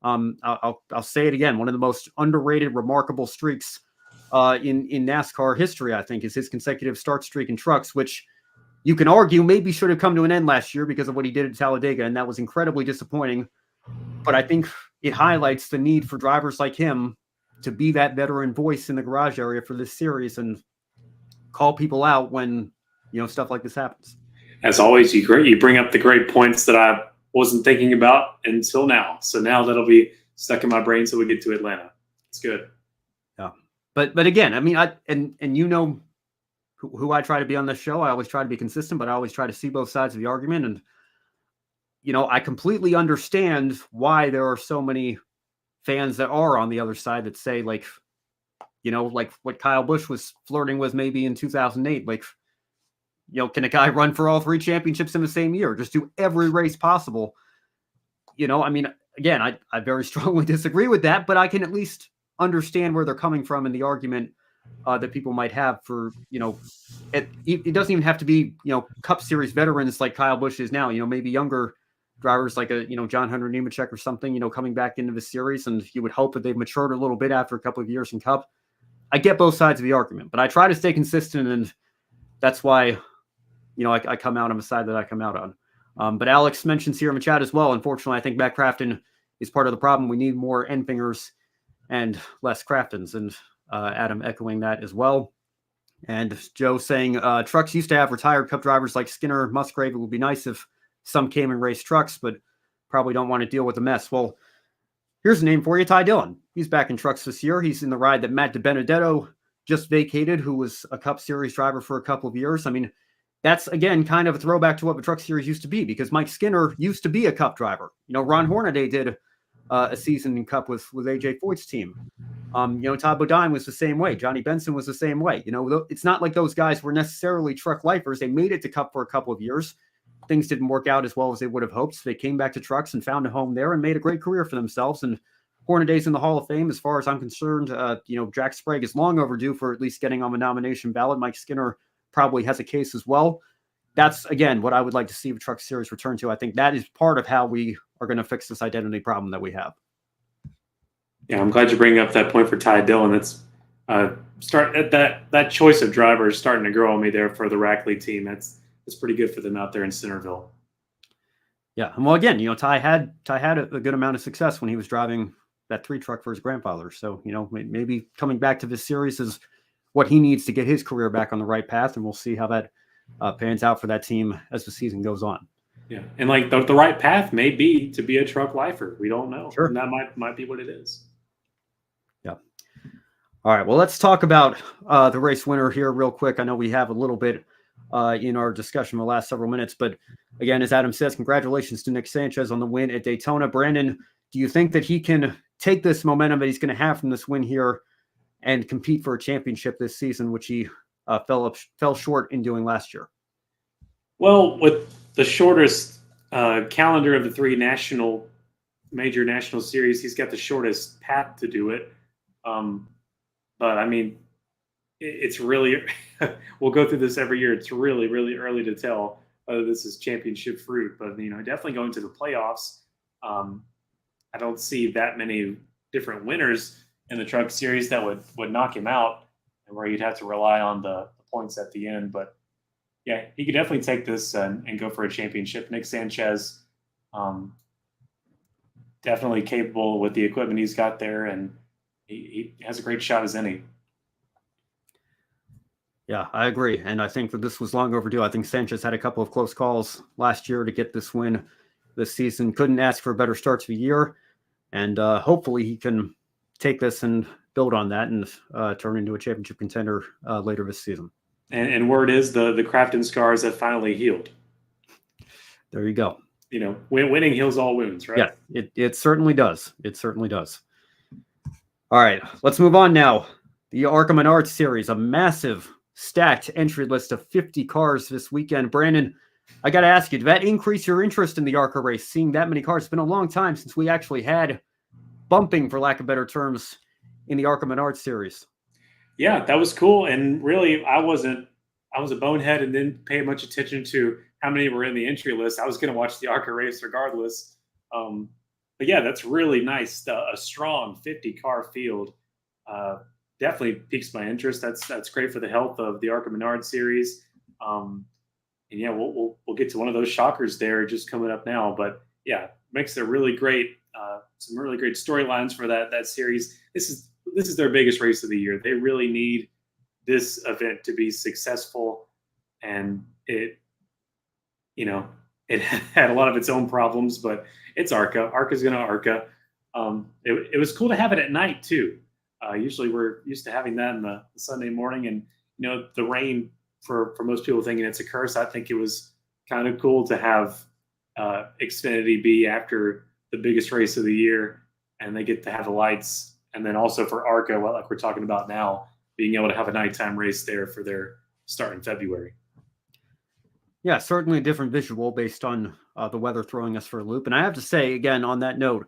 I'll say it again. One of the most underrated, remarkable streaks in NASCAR history, I think, is his consecutive start streak in trucks, which you can argue maybe should have come to an end last year because of what he did at Talladega, and that was incredibly disappointing. But I think it highlights the need for drivers like him to be that veteran voice in the garage area for this series and call people out when, stuff like this happens. As always, you bring up the great points that I wasn't thinking about until now. So now that'll be stuck in my brain so we get to Atlanta. It's good. Yeah. But again, I mean, who I try to be on this show. I always try to be consistent, but I always try to see both sides of the argument. And, I completely understand why there are so many fans that are on the other side that say, like what Kyle Busch was flirting with maybe in 2008, can a guy run for all 3 championships in the same year? Just do every race possible. I mean, again, I very strongly disagree with that, but I can at least understand where they're coming from in the argument that people might have for, it doesn't even have to be, Cup Series veterans like Kyle Busch is now, maybe younger drivers like a, John Hunter Nemechek or something, coming back into the series. And you would hope that they've matured a little bit after a couple of years in Cup. I get both sides of the argument, but I try to stay consistent, and that's why, I come out on the side that I come out on. But Alex mentions here in the chat as well. Unfortunately, I think Matt Crafton is part of the problem. We need more Enfingers and less Craftons, and Adam echoing that as well. And Joe saying, trucks used to have retired Cup drivers like Skinner, Musgrave. It would be nice if some came and raced trucks, but probably don't want to deal with the mess. Well, here's a name for you, Ty Dillon. He's back in trucks this year. He's in the ride that Matt DiBenedetto just vacated, who was a Cup Series driver for a couple of years. I mean, that's, again, kind of a throwback to what the Truck Series used to be, because Mike Skinner used to be a Cup driver. Ron Hornaday did a season in Cup with AJ Foyt's team. Todd Bodine was the same way. Johnny Benson was the same way. It's not like those guys were necessarily truck lifers. They made it to Cup for a couple of years. Things didn't work out as well as they would have hoped. So they came back to trucks and found a home there and made a great career for themselves. And Hornaday's in the Hall of Fame, as far as I'm concerned. Jack Sprague is long overdue for at least getting on the nomination ballot. Mike Skinner probably has a case as well. That's, again, what I would like to see the Truck Series return to. I think that is part of how we are going to fix this identity problem that we have. Yeah, I'm glad you bring up that point for Ty Dillon. That's start at that choice of drivers starting to grow on me there for the Rackley team. That's pretty good for them out there in Centerville. Yeah, and well, again, Ty had a good amount of success when he was driving that 3 truck for his grandfather. So maybe coming back to this series is what he needs to get his career back on the right path, and we'll see how that pans out for that team as the season goes on. Yeah, and the right path may be to be a truck lifer. We don't know. Sure. And that might be what it is. Yeah. All right. Well, let's talk about the race winner here real quick. I know we have a little bit in our discussion the last several minutes, but again, as Adam says, congratulations to Nick Sanchez on the win at Daytona. Brandon, do you think that he can take this momentum that he's going to have from this win here and compete for a championship this season, which he fell short in doing last year? Well, with the shortest calendar of the 3 major national series, he's got the shortest path to do it. But I mean, it's really, we'll go through this every year. It's really, really early to tell whether this is championship fruit, but definitely going to the playoffs. I don't see that many different winners in the Truck Series that would knock him out, and where you'd have to rely on the points at the end. But yeah, he could definitely take this and go for a championship. Nick Sanchez, definitely capable with the equipment he's got there, and he has a great shot as any. Yeah, I agree. And I think that this was long overdue. I think Sanchez had a couple of close calls last year to get this win this season. Couldn't ask for a better start to the year. And hopefully he can take this and build on that and turn into a championship contender later this season. And word is the Crafton scars have finally healed. There you go. Winning heals all wounds, right? Yeah, it certainly does. It certainly does. All right, let's move on now. The ARCA Menards Series, a massive stacked entry list of 50 cars this weekend. Brandon, I got to ask you, did that increase your interest in the ARCA race, seeing that many cars? It's been a long time since we actually had bumping, for lack of better terms, in the ARCA Menards Series. Yeah, that was cool. And really, I was a bonehead and didn't pay much attention to how many were in the entry list. I was going to watch the ARCA race regardless. But yeah, that's really nice. A strong 50-car field definitely piques my interest. That's great for the health of the ARCA Menards Series. And yeah, we'll get to one of those shockers there just coming up now. But yeah, makes it really great. Some really great storylines for that series. This is their biggest race of the year. They really need this event to be successful, and it had a lot of its own problems, but it's ARCA. ARCA's going to ARCA. It was cool to have it at night too. Usually we're used to having that in the Sunday morning, and the rain for most people thinking it's a curse. I think it was kind of cool to have Xfinity be after the biggest race of the year, and they get to have the lights, and then also for ARCA, like we're talking about now, being able to have a nighttime race there for their start in February. Yeah, certainly a different visual based on the weather throwing us for a loop. And I have to say, again, on that note,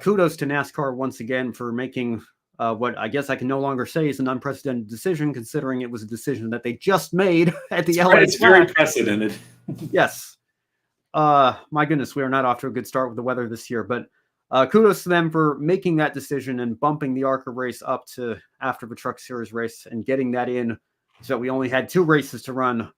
kudos to NASCAR once again for making what I guess I can no longer say is an unprecedented decision, considering it was a decision that they just made at the LA. It's very precedented. Yes. My goodness, we are not off to a good start with the weather this year, but kudos to them for making that decision and bumping the ARCA race up to after the Truck Series race and getting that in so that we only had 2 races to run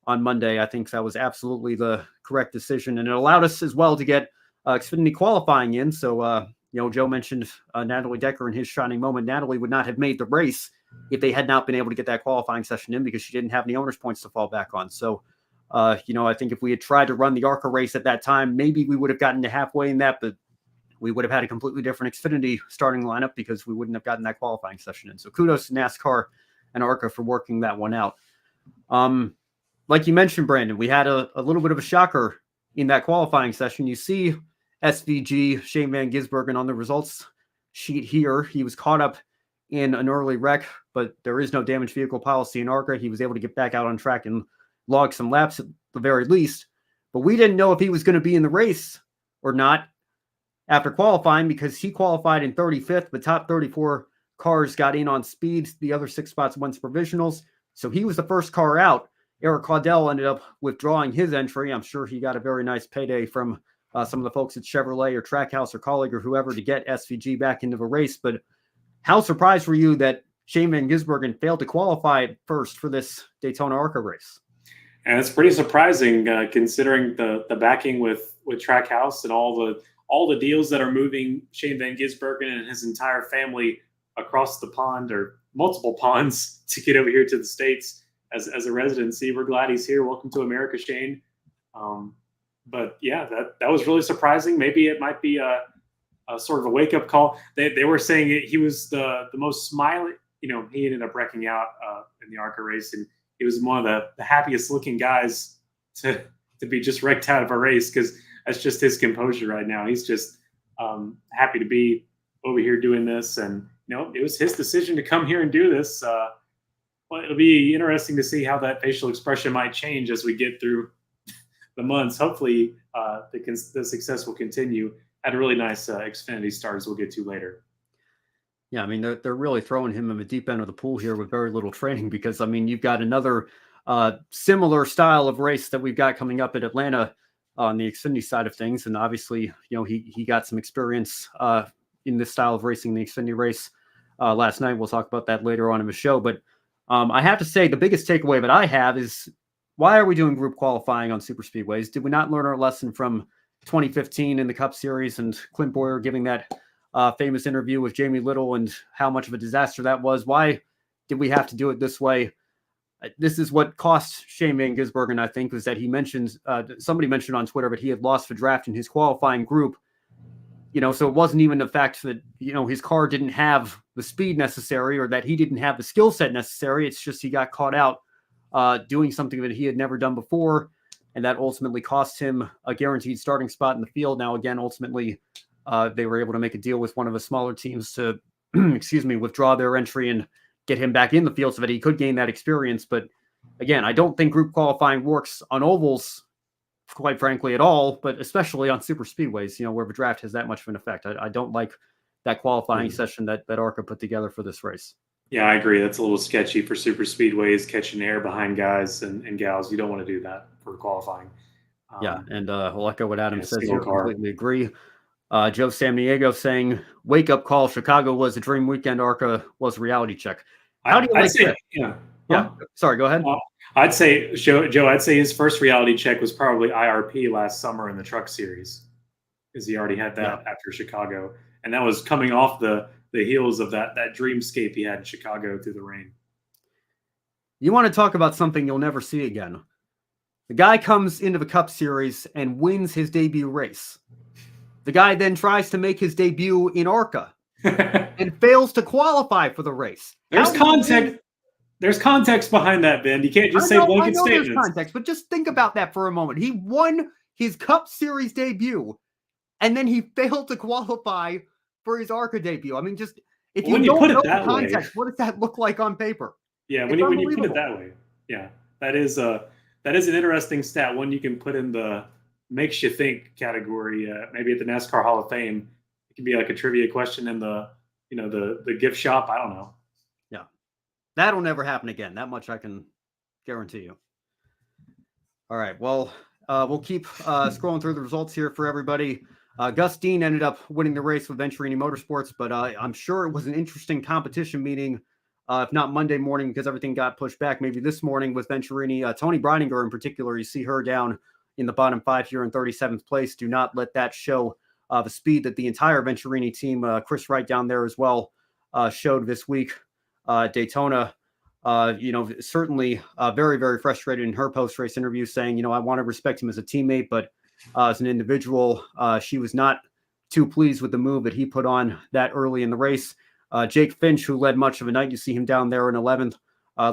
on Monday. I think that was absolutely the correct decision, and it allowed us as well to get Xfinity qualifying in. So, Joe mentioned Natalie Decker in his shining moment. Natalie would not have made the race if they had not been able to get that qualifying session in because she didn't have any owner's points to fall back on. So, I think if we had tried to run the ARCA race at that time, maybe we would have gotten to halfway in that, but we would have had a completely different Xfinity starting lineup because we wouldn't have gotten that qualifying session in. So kudos to NASCAR and ARCA for working that one out. Like you mentioned, Brandon, we had a little bit of a shocker in that qualifying session. You see SVG, Shane van Gisbergen, on the results sheet here. He was caught up in an early wreck, but there is no damaged vehicle policy in ARCA. He was able to get back out on track and log some laps at the very least. But we didn't know if he was going to be in the race or not after qualifying because he qualified in 35th. The top 34 cars got in on speed. The other 6 spots went to provisionals. So he was the first car out. Eric Caudell ended up withdrawing his entry. I'm sure he got a very nice payday from some of the folks at Chevrolet or Trackhouse or Colleague or whoever to get SVG back into the race. But how surprised were you that Shane van Gisbergen failed to qualify first for this Daytona ARCA race? And it's pretty surprising considering the backing with Trackhouse and all the deals that are moving Shane van Gisbergen and his entire family across the pond or multiple ponds to get over here to the States as a residency. We're glad he's here. Welcome to America, Shane. But yeah, that was really surprising. Maybe it might be a sort of a wake-up call. They were saying he was the most smiling. He ended up wrecking out in the ARCA race, and he was one of the happiest looking guys to be just wrecked out of a race because that's just his composure right now. He's just happy to be over here doing this, and it was his decision to come here and do this. Well, it'll be interesting to see how that facial expression might change as we get through the months. Hopefully, the success will continue. Had a really nice Xfinity start, as we'll get to later. Yeah, I mean, they're really throwing him in the deep end of the pool here with very little training because, I mean, you've got another similar style of race that we've got coming up at Atlanta on the Xfinity side of things. And obviously, he got some experience in this style of racing, the Xfinity race last night. We'll talk about that later on in the show. But I have to say the biggest takeaway that I have is why are we doing group qualifying on super speedways? Did we not learn our lesson from 2015 in the Cup Series and Clint Boyer giving that famous interview with Jamie Little and how much of a disaster that was? Why did we have to do it this way? This is what cost Shane van Gisbergen, I think, was that he mentioned, somebody mentioned on Twitter, but he had lost the draft in his qualifying group. So it wasn't even the fact that, his car didn't have the speed necessary or that he didn't have the skill set necessary. It's just he got caught out doing something that he had never done before. And that ultimately cost him a guaranteed starting spot in the field. Now, again, ultimately, they were able to make a deal with one of the smaller teams to, withdraw their entry and get him back in the field so that he could gain that experience. But again, I don't think group qualifying works on ovals, quite frankly, at all, but especially on super speedways, where the draft has that much of an effect. I don't like that qualifying session that ARCA put together for this race. Yeah, I agree. That's a little sketchy for super speedways, catching air behind guys and gals. You don't want to do that for qualifying. And I'll echo what Adam says here. Car. Completely agree. Joe Samniego saying, "Wake up call. Chicago was a dream weekend. ARCA was a reality check." How do you like that? Yeah. Yeah. Sorry, go ahead. I'd say, Joe, I'd say his first reality check was probably IRP last summer in the Truck Series, because he already had that after Chicago. And that was coming off the heels of that dreamscape he had in Chicago through the rain. You want to talk about something you'll never see again. The guy comes into the Cup Series and wins his debut race. The guy then tries to make his debut in ARCA and fails to qualify for the race. There's context. There's context behind that, Ben. You can't just say blanket statements. There's context, but just think about that for a moment. He won his Cup Series debut, and then he failed to qualify for his ARCA debut. I mean, just if you don't know the context, what does that look like on paper? Yeah, when you put it that way, yeah, that is an interesting stat. One you can put in the makes you think category. Maybe at the NASCAR Hall of Fame, it can be like a trivia question in the the gift shop. I don't know. Yeah, that'll never happen again. That much I can guarantee you. All right, well, we'll keep scrolling through the results here for everybody. Gus Dean ended up winning the race with Venturini Motorsports, but I'm sure it was an interesting competition meeting, if not Monday morning, because everything got pushed back. Maybe this morning with Venturini. Tony Breininger in particular, you see her down in the bottom 5 here in 37th place. Do not let that show the speed that the entire Venturini team, Chris Wright down there as well, showed this week. Daytona, certainly very, very frustrated in her post-race interview, saying, I want to respect him as a teammate, but as an individual, she was not too pleased with the move that he put on that early in the race. Jake Finch, who led much of the night, you see him down there in 11th,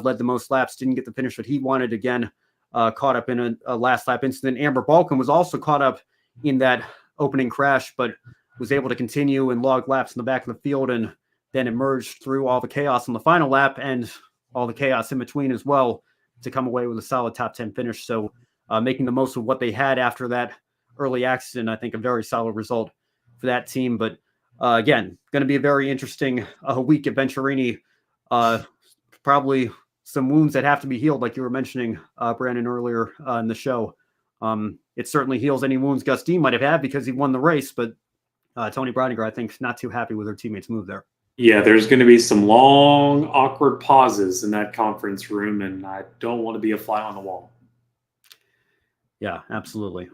led the most laps, didn't get the finish that he wanted. Again, caught up in a last lap incident. Amber Balkan was also caught up in that opening crash, but was able to continue and log laps in the back of the field, and then emerged through all the chaos on the final lap and all the chaos in between as well to come away with a solid top 10 finish. So making the most of what they had after that early accident, I think a very solid result for that team. But again, going to be a very interesting week at Venturini. Probably some wounds that have to be healed, like you were mentioning, Brandon, earlier in the show. It certainly heals any wounds Gus Dean might have had because he won the race, but Tony Breininger, I think, not too happy with her teammates' move there. Yeah, there's going to be some long, awkward pauses in that conference room, and I don't want to be a fly on the wall. Yeah, absolutely.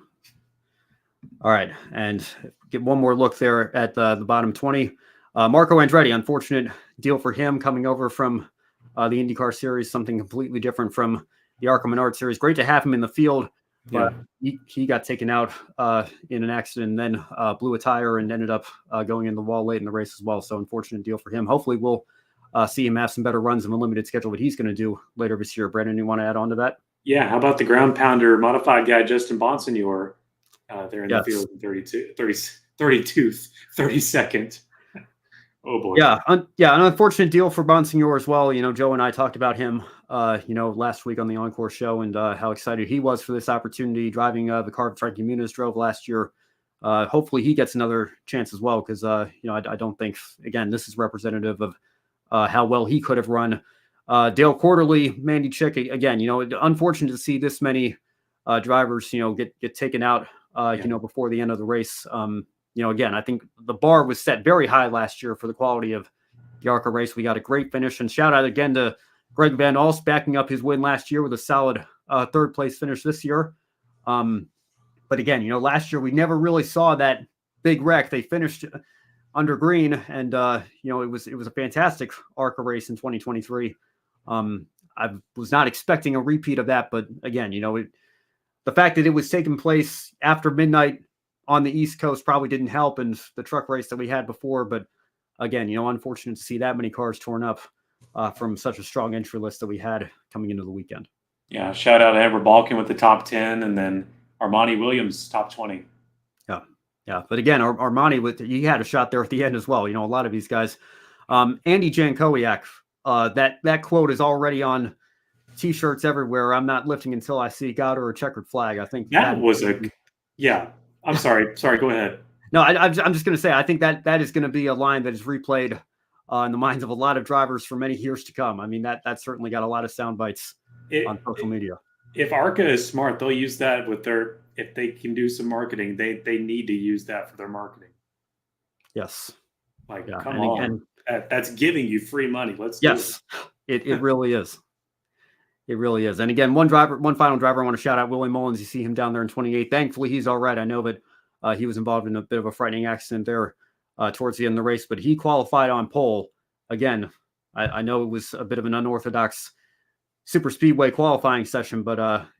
All right, and get one more look there at the bottom 20. Marco Andretti, unfortunate deal for him coming over from the IndyCar Series, something completely different from the ARCA Menards Series. Great to have him in the field, but he got taken out in an accident and then blew a tire and ended up going in the wall late in the race as well. So unfortunate deal for him. Hopefully we'll see him have some better runs in the limited schedule that he's going to do later this year. Brandon, you want to add on to that? Yeah, how about the ground pounder modified guy, Justin Bonsignor, there in the field in 32nd. Oh boy. Yeah, an unfortunate deal for Bonsignor as well. Joe and I talked about him, last week on the Encore show, and how excited he was for this opportunity, driving the car Frankie Muniz drove last year. Hopefully he gets another chance as well, because I don't think, again, this is representative of how well he could have run. Dale Quarterly, Mandy Chick, again, unfortunate to see this many drivers, get taken out, before the end of the race. Again, I think the bar was set very high last year for the quality of the ARCA race. We got a great finish, and shout out again to Greg Van Alst backing up his win last year with a solid third place finish this year. But again, last year we never really saw that big wreck. They finished under green, and it was a fantastic ARCA race in 2023. I was not expecting a repeat of that, but again, the fact that it was taking place after midnight on the East Coast probably didn't help in the truck race that we had before. But again, unfortunate to see that many cars torn up from such a strong entry list that we had coming into the weekend. Yeah, shout out to Amber Balkan with the top 10, and then Armani Williams top 20. Yeah. But again, Armani, he had a shot there at the end as well. A lot of these guys. Andy Jankowiak, that quote is already on T-shirts everywhere. I'm not lifting until I see God or a checkered flag. I think that was yeah. I'm sorry. Sorry, go ahead. No, I'm just going to say I think that is going to be a line that is replayed in the minds of a lot of drivers for many years to come. I mean, that certainly got a lot of sound bites on social media. If ARCA is smart, they'll use that with their. If they can do some marketing, they need to use that for their marketing. Yes. Like, come on. That's giving you free money. Let's do it. It really is. It really is. And again, one final driver I want to shout out, Willie Mullins. You see him down there in 28. Thankfully, he's all right. I know that he was involved in a bit of a frightening accident there towards the end of the race, but he qualified on pole. Again, I know it was a bit of an unorthodox super speedway qualifying session, but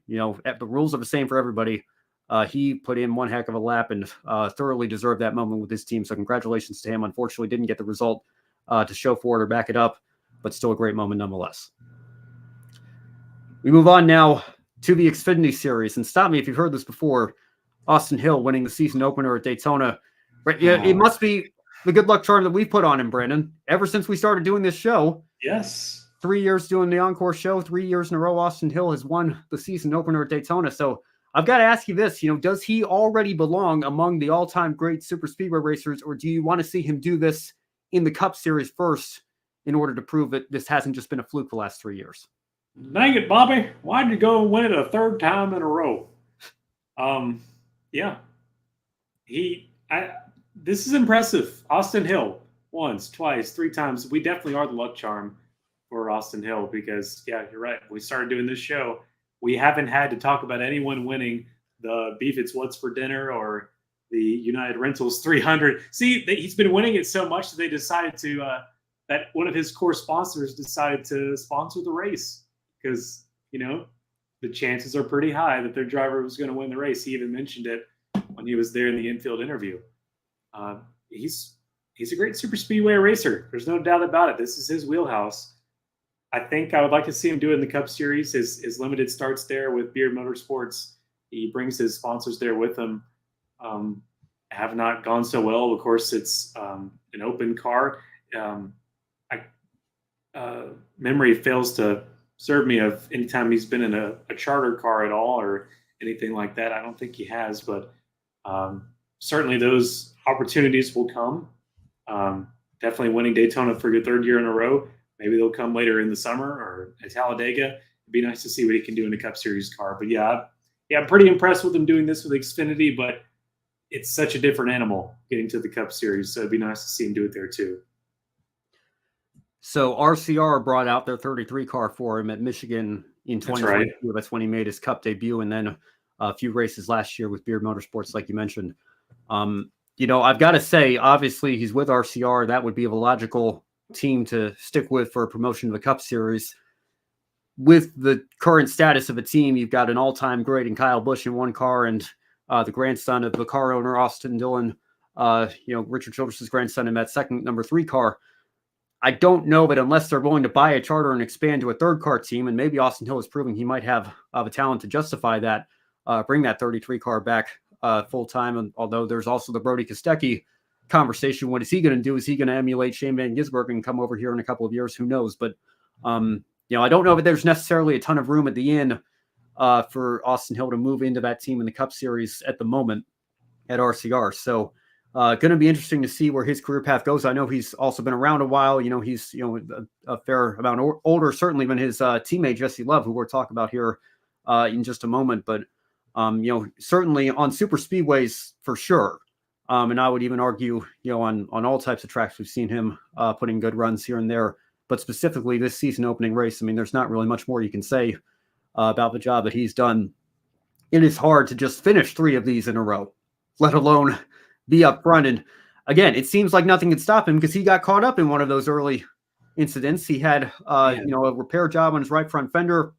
the rules are the same for everybody. He put in one heck of a lap and thoroughly deserved that moment with his team. So congratulations to him. Unfortunately, didn't get the result to show for it or back it up, but still a great moment nonetheless. We move on now to the Xfinity Series. And stop me if you've heard this before. Austin Hill winning the season opener at Daytona. It must be the good luck charm that we put on him, Brandon. Ever since we started doing this show. Yes. 3 years doing the Encore show, 3 years in a row, Austin Hill has won the season opener at Daytona. So I've got to ask you this, does he already belong among the all-time great super speedway racers, or do you want to see him do this in the Cup Series first in order to prove that this hasn't just been a fluke the last 3 years? Dang it, Bobby. Why'd you go and win it a third time in a row? Yeah. This is impressive. Austin Hill, once, twice, 3 times. We definitely are the luck charm for Austin Hill because, yeah, you're right. We started doing this show. We haven't had to talk about anyone winning the Beef It's What's for Dinner or the United Rentals 300. See, he's been winning it so much that they decided to that one of his core sponsors decided to sponsor the race because, the chances are pretty high that their driver was going to win the race. He even mentioned it when he was there in the infield interview. He's a great super speedway racer. There's no doubt about it. This is his wheelhouse. I think I would like to see him do it in the Cup Series. His limited starts there with Beard Motorsports. He brings his sponsors there with him. Have not gone so well. Of course, it's an open car. Memory fails to serve me of any time he's been in a charter car at all or anything like that. I don't think he has, but certainly those opportunities will come. Definitely winning Daytona for your 3rd year in a row. Maybe they'll come later in the summer or at Talladega. It'd be nice to see what he can do in a Cup Series car. But I'm pretty impressed with him doing this with Xfinity, but it's such a different animal getting to the Cup Series. So it'd be nice to see him do it there too. So RCR brought out their 33 car for him at Michigan in 2022. Right. That's when he made his Cup debut, and then a few races last year with Beard Motorsports, like you mentioned. I've got to say, obviously, he's with RCR. That would be a logical team to stick with for a promotion of the Cup Series. With the current status of a team, you've got an all-time great in Kyle Busch in one car, and the grandson of the car owner, Austin Dillon, Richard Childress's grandson in that second number 3 car. I don't know, but unless they're willing to buy a charter and expand to a 3rd car team, and maybe Austin Hill is proving he might have the talent to justify that, bring that 33 car back full time. And although there's also the Brody Kostecki conversation, what is he going to do? Is he going to emulate Shane van Gisbergen and come over here in a couple of years? Who knows? But I don't know that there's necessarily a ton of room at the end for Austin Hill to move into that team in the Cup Series at the moment at RCR. So going to be interesting to see where his career path goes. I know he's also been around a while. He's a fair amount older, certainly than his teammate Jesse Love, who we'll talk about here in just a moment. But certainly on super speedways for sure. And I would even argue, on all types of tracks, we've seen him putting good runs here and there. But specifically this season opening race, there's not really much more you can say about the job that he's done. It is hard to just finish 3 of these in a row, let alone be up front. And again, it seems like nothing could stop him because he got caught up in one of those early incidents. He had, a repair job on his right front fender.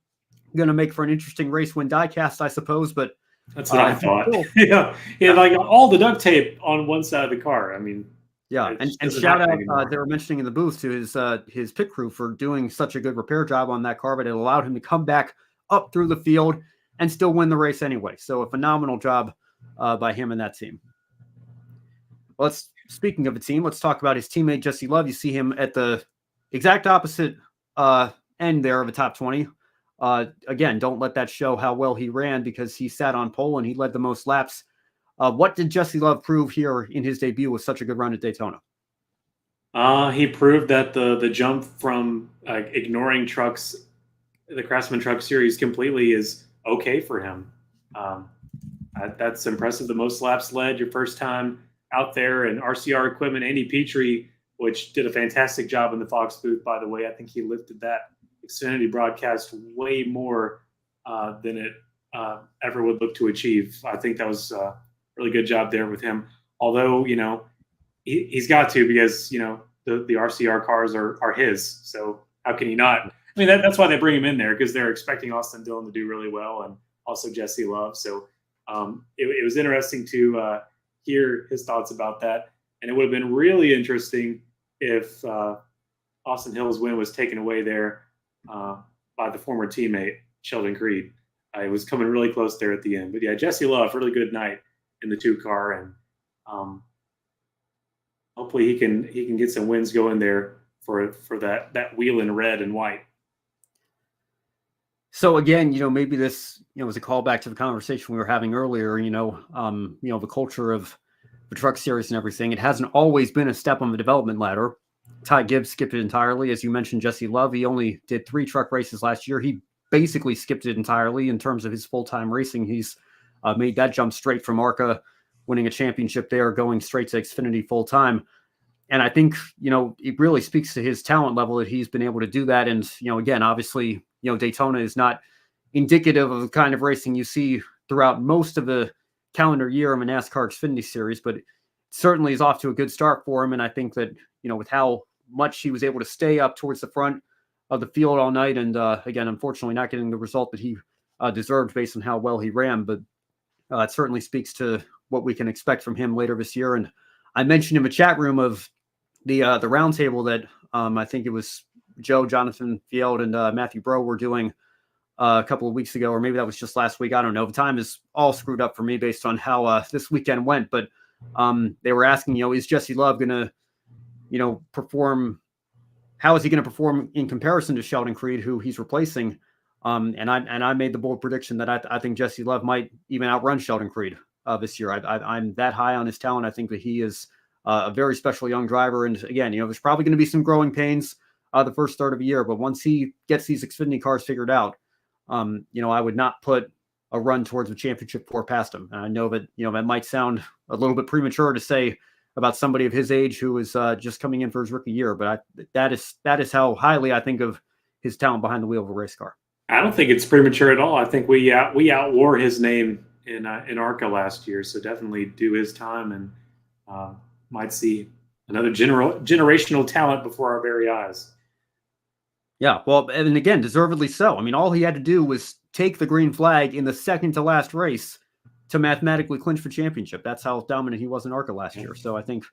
Going to make for an interesting race when die-cast, I suppose. But that's what I thought. Cool. Like all the duct tape on one side of the car. And shout out, they were mentioning in the booth to his pit crew for doing such a good repair job on that car, but it allowed him to come back up through the field and still win the race anyway. So a phenomenal job by him and that team. Speaking of a team, let's talk about his teammate Jesse Love. You see him at the exact opposite end there of a top 20. Again, don't let that show how well he ran, because he sat on pole and he led the most laps. What did Jesse Love prove here in his debut with such a good run at Daytona? He proved that the jump from ignoring trucks, the Craftsman Truck Series completely, is okay for him. That's impressive. The most laps led your first time out there, and RCR equipment. Andy Petrie, which did a fantastic job in the Fox booth, by the way. I think he lifted that Xfinity broadcast way more than it ever would look to achieve. I think that was a really good job there with him. Although, he's got to, because, the RCR cars are his. So how can he not? I mean, that's why they bring him in there, because they're expecting Austin Dillon to do really well, and also Jesse Love. So it was interesting to hear his thoughts about that. And it would have been really interesting if Austin Hill's win was taken away there by the former teammate, Sheldon Creed. It was coming really close there at the end. But yeah, Jesse Love, really good night in the 2-car, and hopefully he can get some wins going there for that wheel in red and white. So again, maybe this, was a callback to the conversation we were having earlier. The culture of the truck series and everything. It hasn't always been a step on the development ladder. Ty Gibbs skipped it entirely, as you mentioned. Jesse Love, he only did 3 truck races last year. He basically skipped it entirely in terms of his full-time racing. He's made that jump straight from ARCA, winning a championship there, going straight to Xfinity full-time. And I think, it really speaks to his talent level that he's been able to do that. And, again, obviously, Daytona is not indicative of the kind of racing you see throughout most of the calendar year in the NASCAR Xfinity Series, but it certainly is off to a good start for him. And I think that, with how much he was able to stay up towards the front of the field all night, and again, unfortunately not getting the result that he deserved based on how well he ran, but it certainly speaks to what we can expect from him later this year. And I mentioned in the chat room of the roundtable that I think it was Joe, Jonathan Field, and Matthew Bro were doing a couple of weeks ago, or maybe that was just last week. I don't know. The time is all screwed up for me based on how this weekend went. But they were asking, is Jesse Love going to, perform? How is he going to perform in comparison to Sheldon Creed, who he's replacing? And I made the bold prediction that I think Jesse Love might even outrun Sheldon Creed this year. I'm that high on his talent. I think that he is a very special young driver. And again, there's probably going to be some growing pains the first third of the year, but once he gets these Xfinity cars figured out, I would not put a run towards the championship four past him. And I know that, that might sound a little bit premature to say about somebody of his age who is just coming in for his rookie year, but that is how highly I think of his talent behind the wheel of a race car. I don't think it's premature at all. I think we outwore his name in ARCA last year, so definitely do his time, and might see another generational talent before our very eyes. Yeah, well, and again, deservedly so. I mean, all he had to do was take the green flag in the second to last race to mathematically clinch the championship. That's how dominant he was in ARCA last year. So I think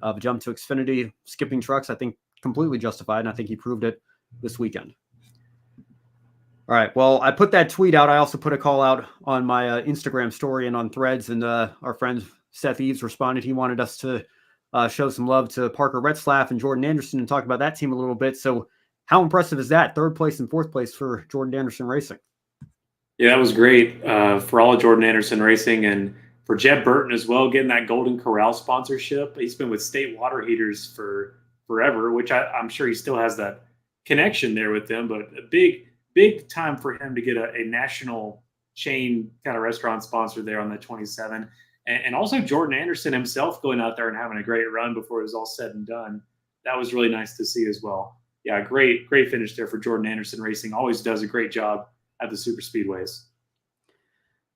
the jump to Xfinity, skipping trucks, I think completely justified, and I think he proved it this weekend. All right, well, I put that tweet out. I also put a call out on my Instagram story and on Threads, and our friend Seth Eves responded. He wanted us to show some love to Parker Retzlaff and Jordan Anderson and talk about that team a little bit. So how impressive is that? 3rd place and 4th place for Jordan Anderson Racing. Yeah, that was great for all of Jordan Anderson Racing, and for Jeb Burton as well, getting that Golden Corral sponsorship. He's been with State Water Heaters for forever, which I'm sure he still has that connection there with them, but a big time for him to get a national chain kind of restaurant sponsor there on that 27. And also Jordan Anderson himself going out there and having a great run before it was all said and done. That was really nice to see as well. Yeah, great finish there for Jordan Anderson Racing. Always does a great job at the super speedways.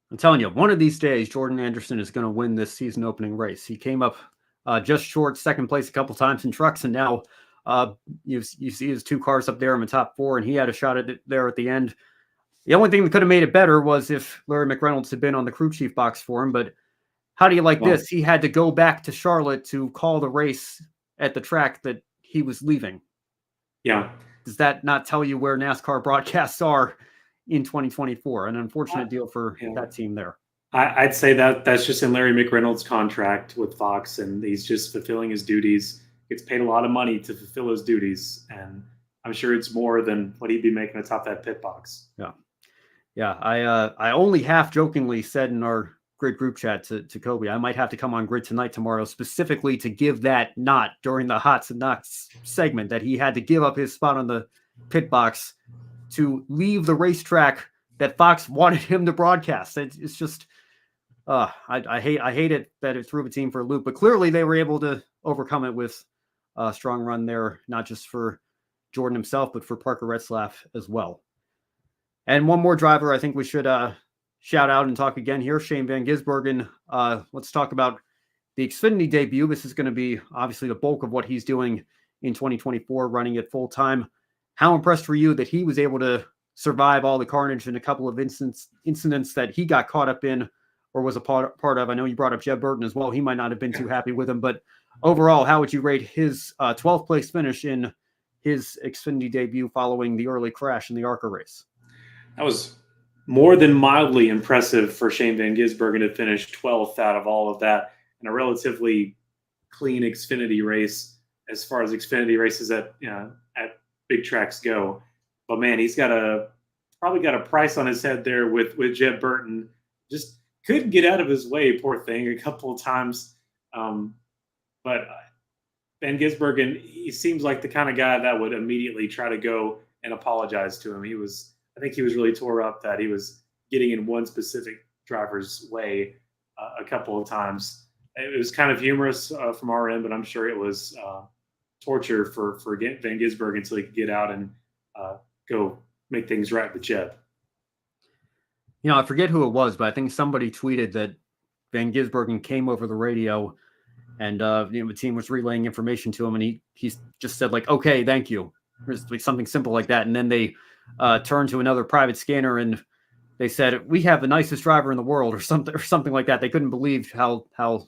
I'm telling you, one of these days, Jordan Anderson is going to win this season opening race. He came up just short 2nd place a couple times in trucks, and now you see his 2 cars up there in the top 4, and he had a shot at it there at the end. The only thing that could have made it better was if Larry McReynolds had been on the crew chief box for him. But how do you like this? He had to go back to Charlotte to call the race at the track that he was leaving. Yeah. Does that not tell you where NASCAR broadcasts are in 2024? An unfortunate deal for that team there. I'd say that's just in Larry McReynolds' contract with Fox, and he's just fulfilling his duties. Gets paid a lot of money to fulfill his duties, and I'm sure it's more than what he'd be making atop that pit box. Yeah. I only half jokingly said in our grid group chat to Kobe, I might have to come on Grid Tonight tomorrow specifically to give that knot during the Hots and Knots segment, that he had to give up his spot on the pit box to leave the racetrack that Fox wanted him to broadcast. It's just, I hate it that it threw the team for a loop, but clearly they were able to overcome it with a strong run there, not just for Jordan himself, but for Parker Retzlaff as well. And one more driver I think we should shout out and talk again here, Shane van Gisbergen. Let's talk about the Xfinity debut. This is going to be obviously the bulk of what he's doing in 2024, running it full time. How impressed were you that he was able to survive all the carnage in a couple of incidents that he got caught up in or was a part of? I know you brought up Jeb Burton as well. He might not have been too happy with him, but overall, how would you rate his 12th place finish in his Xfinity debut following the early crash in the ARCA race? That was more than mildly impressive for Shane van Gisbergen to finish 12th out of all of that in a relatively clean Xfinity race as far as Xfinity races at big tracks go. But man, he's probably got a price on his head there with Jeb Burton. Just couldn't get out of his way, poor thing, a couple of times. But van Gisbergen, he seems like the kind of guy that would immediately try to go and apologize to him. I think he was really tore up that he was getting in one specific driver's way a couple of times. It was kind of humorous from our end, but I'm sure it was torture for van Gisbergen until he could get out and go make things right with Jeb. I forget who it was, but I think somebody tweeted that van Gisbergen came over the radio and the team was relaying information to him, and he just said like, "Okay, thank you," or something simple like that, and then they turned to another private scanner and they said, "We have the nicest driver in the world," or something like that. They couldn't believe how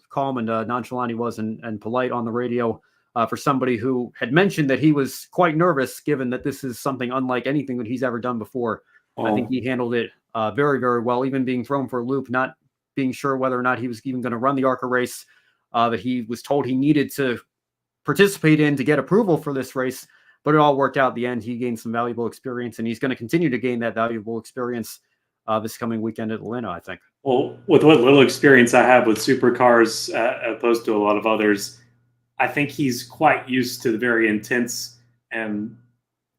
calm and nonchalant he was and polite on the radio for somebody who had mentioned that he was quite nervous, given that this is something unlike anything that he's ever done before. I think he handled it very, very well, even being thrown for a loop, not being sure whether or not he was even going to run the ARCA race that he was told he needed to participate in to get approval for this race. But it all worked out at the end. He gained some valuable experience, and he's going to continue to gain that valuable experience this coming weekend at Atlanta, I think. Well, with what little experience I have with supercars, opposed to a lot of others, I think he's quite used to the very intense and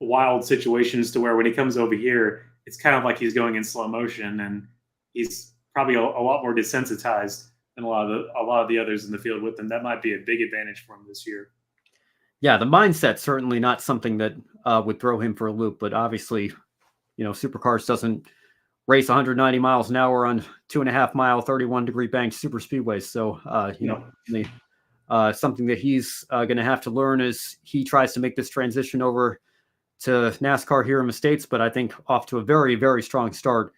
wild situations to where when he comes over here, it's kind of like he's going in slow motion, and he's probably a lot more desensitized than a lot of the others in the field with him. That might be a big advantage for him this year. Yeah, the mindset's certainly not something that would throw him for a loop, but obviously, supercars doesn't race 190 miles an hour on 2.5 mile, 31-degree banked super speedways. So, something that he's going to have to learn as he tries to make this transition over to NASCAR here in the States, but I think off to a very, very strong start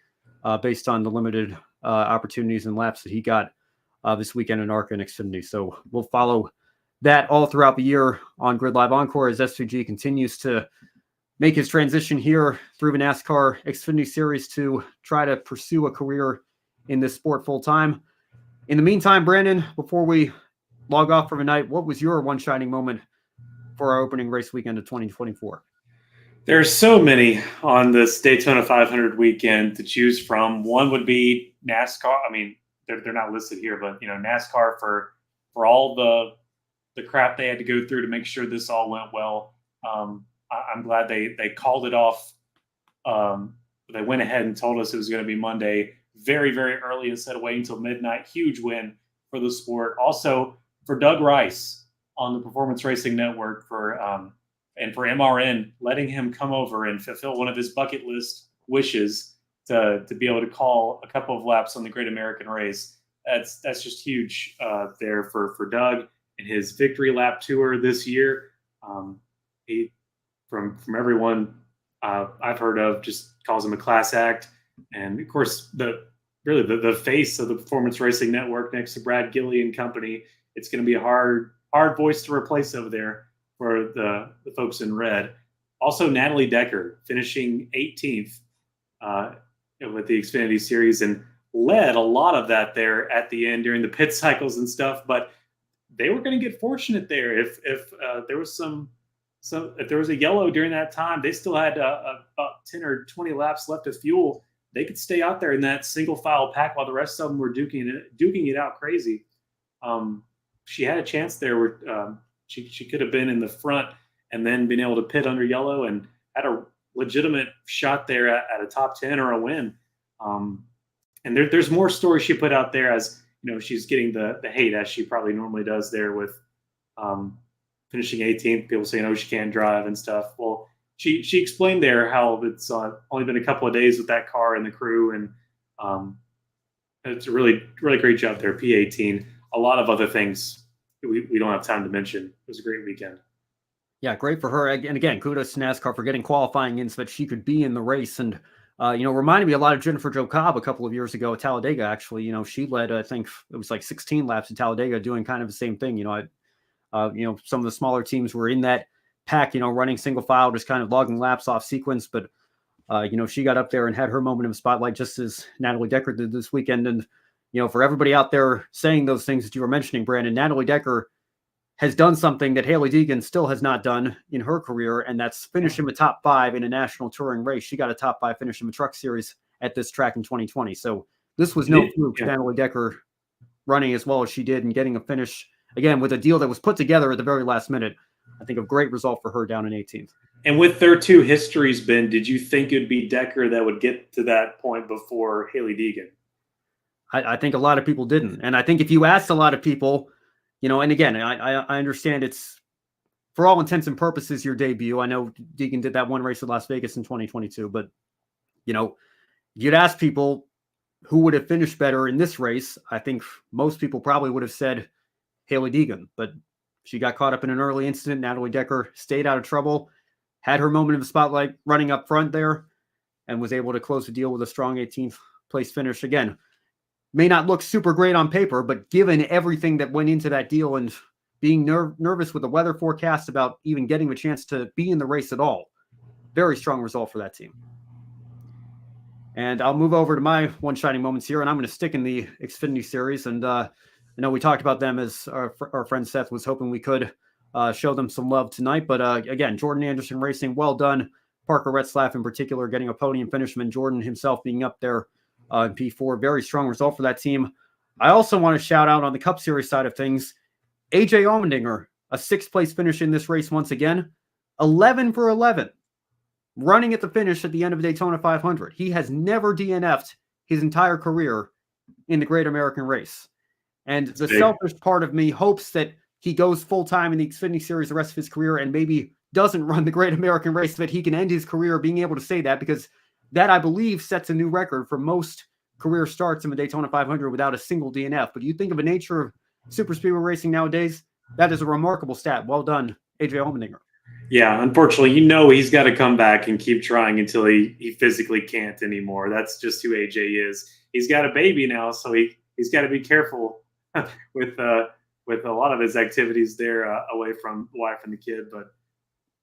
based on the limited opportunities and laps that he got this weekend in ARCA and Xfinity. So we'll follow that all throughout the year on Grid Live Encore as SVG continues to make his transition here through the NASCAR Xfinity Series to try to pursue a career in this sport full time. In the meantime, Brandon, before we log off for the night, what was your one shining moment for our opening race weekend of 2024? There's so many on this Daytona 500 weekend to choose from. One would be NASCAR. I mean, they're not listed here, but NASCAR for all the crap they had to go through to make sure this all went well. I'm glad they called it off. They went ahead and told us it was going to be Monday very, very early instead of waiting until midnight. Huge win for the sport. Also for Doug Rice on the Performance Racing Network and for MRN, letting him come over and fulfill one of his bucket list wishes to be able to call a couple of laps on the Great American Race. That's just huge there for Doug and his victory lap tour this year. He, from everyone I've heard of, just calls him a class act. And of course, the face of the Performance Racing Network next to Brad Gilly and company. It's going to be a hard voice to replace over there for the folks in red. Also, Natalie Decker finishing 18th with the Xfinity Series and led a lot of that there at the end during the pit cycles and stuff. But they were going to get fortunate there if there was some So if there was a yellow during that time, they still had about 10 or 20 laps left of fuel. They could stay out there in that single file pack while the rest of them were duking it out crazy. She had a chance there where she could have been in the front and then been able to pit under yellow and had a legitimate shot there at a top 10 or a win. And there's more stories she put out there as, she's getting the hate as she probably normally does there with finishing 18th, people saying, oh, she can't drive and stuff. Well, she explained there how it's only been a couple of days with that car and the crew, and it's a really, really great job there, P18. A lot of other things we don't have time to mention. It was a great weekend. Yeah, great for her. And again, kudos to NASCAR for getting qualifying in so that she could be in the race. And, reminded me a lot of Jennifer Jo Cobb a couple of years ago at Talladega, actually. She led, I think it was like 16 laps at Talladega doing kind of the same thing. Some of the smaller teams were in that pack, running single file, just kind of logging laps off sequence. But, she got up there and had her moment of spotlight just as Natalie Decker did this weekend. And, for everybody out there saying those things that you were mentioning, Brandon, Natalie Decker has done something that Hailie Deegan still has not done in her career, and that's finish in the top 5 in a national touring race. She got a top 5 finish in the Truck Series at this track in 2020. So this was no fluke. Natalie Decker running as well as she did and getting a finish, again, with a deal that was put together at the very last minute. I think a great result for her down in 18th. And with their two histories, Ben, did you think it would be Decker that would get to that point before Hailie Deegan? I think a lot of people didn't. And I think if you asked a lot of people, and again, I understand it's, for all intents and purposes, your debut. I know Deegan did that one race at Las Vegas in 2022, but, you'd ask people who would have finished better in this race. I think most people probably would have said Hailie Deegan, but she got caught up in an early incident. Natalie Decker stayed out of trouble, had her moment of the spotlight running up front there, and was able to close the deal with a strong 18th place finish. Again, may not look super great on paper, but given everything that went into that deal and being nervous with the weather forecast about even getting the chance to be in the race at all, very strong result for that team. And I'll move over to my one shining moments here, and I'm going to stick in the Xfinity Series. And I know we talked about them as our friend Seth was hoping we could show them some love tonight. But again, Jordan Anderson Racing, well done. Parker Retzlaff in particular getting a podium finish, and Jordan himself being up there in P4. Very strong result for that team. I also want to shout out on the Cup Series side of things, AJ Allmendinger, a 6th place finish in this race once again, 11 for 11, running at the finish at the end of Daytona 500. He has never DNF'd his entire career in the Great American Race. And the selfish part of me hopes that he goes full-time in the Xfinity Series the rest of his career and maybe doesn't run the Great American Race so that he can end his career being able to say that, because that, I believe, sets a new record for most career starts in the Daytona 500 without a single DNF. But you think of the nature of superspeedway racing nowadays, that is a remarkable stat. Well done, AJ Allmendinger. Yeah, unfortunately, he's got to come back and keep trying until he physically can't anymore. That's just who AJ is. He's got a baby now, so he's got to be careful with a lot of his activities there away from the wife and the kid. But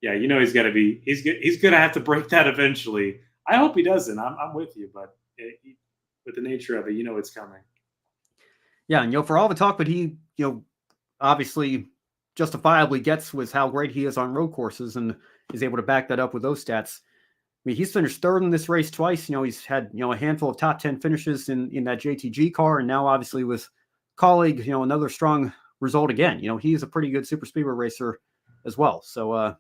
yeah, he's got to be. He's going to have to break that eventually. I hope he doesn't. I'm with you, but with the nature of it, it's coming. Yeah, and for all the talk that he, obviously justifiably gets with how great he is on road courses and is able to back that up with those stats. I mean, he's finished 3rd in this race twice. He's had, a handful of top 10 finishes in that JTG car, and now obviously with colleague, another strong result again. He is a pretty good super speedway racer as well. So,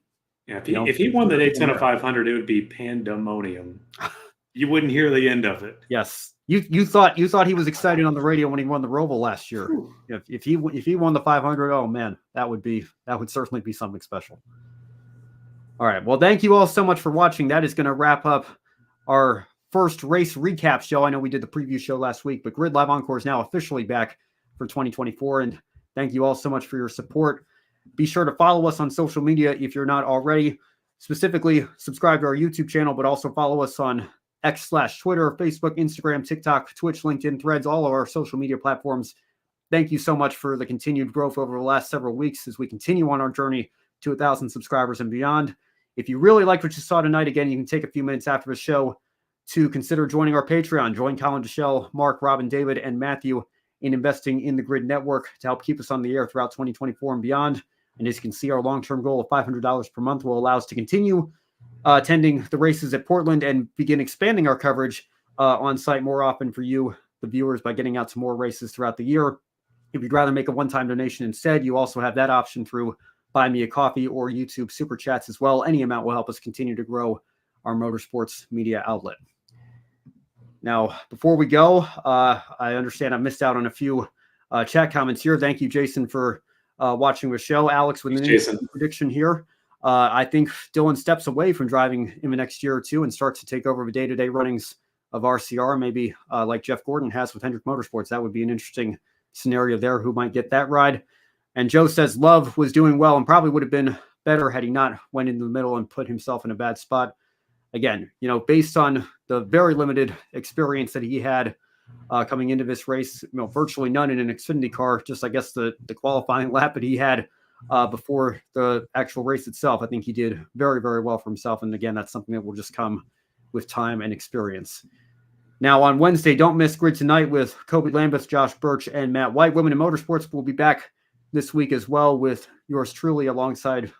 yeah, if he won the Daytona 500, it would be pandemonium. You wouldn't hear the end of it. Yes, you thought he was excited on the radio when he won the Roval last year. If he won the 500, oh man, that would certainly be something special. All right, well, thank you all so much for watching. That is going to wrap up our first race recap show. I know we did the preview show last week, but Grid Live Encore is now officially back for 2024, and thank you all so much for your support. Be sure to follow us on social media if you're not already. Specifically, subscribe to our YouTube channel, but also follow us on X/Twitter, Facebook, Instagram, TikTok, Twitch, LinkedIn, Threads, all of our social media platforms. Thank you so much for the continued growth over the last several weeks as we continue on our journey to 1,000 subscribers and beyond. If you really liked what you saw tonight, again, you can take a few minutes after the show to consider joining our Patreon. Join Colin Deschelle, Mark, Robin, David, and Matthew in investing in the Grid Network to help keep us on the air throughout 2024 and beyond. And as you can see, our long-term goal of $500 per month will allow us to continue attending the races at Portland and begin expanding our coverage on site more often for you, the viewers, by getting out to more races throughout the year. If you'd rather make a one-time donation instead, you also have that option through Buy Me a Coffee or YouTube Super Chats as well. Any amount will help us continue to grow our motorsports media outlet. Now, before we go, I understand I missed out on a few chat comments here. Thank you, Jason, for watching the show. Alex, with an prediction here. I think Dylan steps away from driving in the next year or two and starts to take over the day-to-day runnings of RCR, maybe like Jeff Gordon has with Hendrick Motorsports. That would be an interesting scenario there. Who might get that ride? And Joe says Love was doing well and probably would have been better had he not went in the middle and put himself in a bad spot. Again, based on the very limited experience that he had coming into this race, virtually none in an Xfinity car, just I guess the qualifying lap that he had before the actual race itself. I think he did very, very well for himself. And again, that's something that will just come with time and experience. Now on Wednesday, don't miss Grid Tonight with Kobe Lambeth, Josh Birch, and Matt White. Women in Motorsports will be back this week as well with yours truly alongside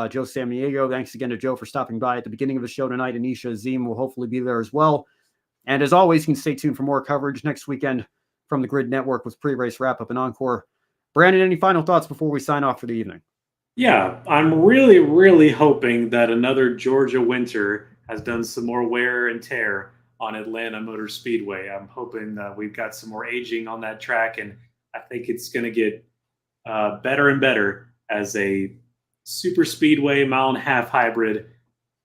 Joe Samaniego. Thanks again to Joe for stopping by at the beginning of the show tonight. Anisha Azim will hopefully be there as well. And as always, you can stay tuned for more coverage next weekend from the Grid Network with pre-race wrap-up and Encore. Brandon, any final thoughts before we sign off for the evening? Yeah, I'm really, really hoping that another Georgia winter has done some more wear and tear on Atlanta Motor Speedway. I'm hoping we've got some more aging on that track, and I think it's going to get better and better as a super speedway 1.5 mile hybrid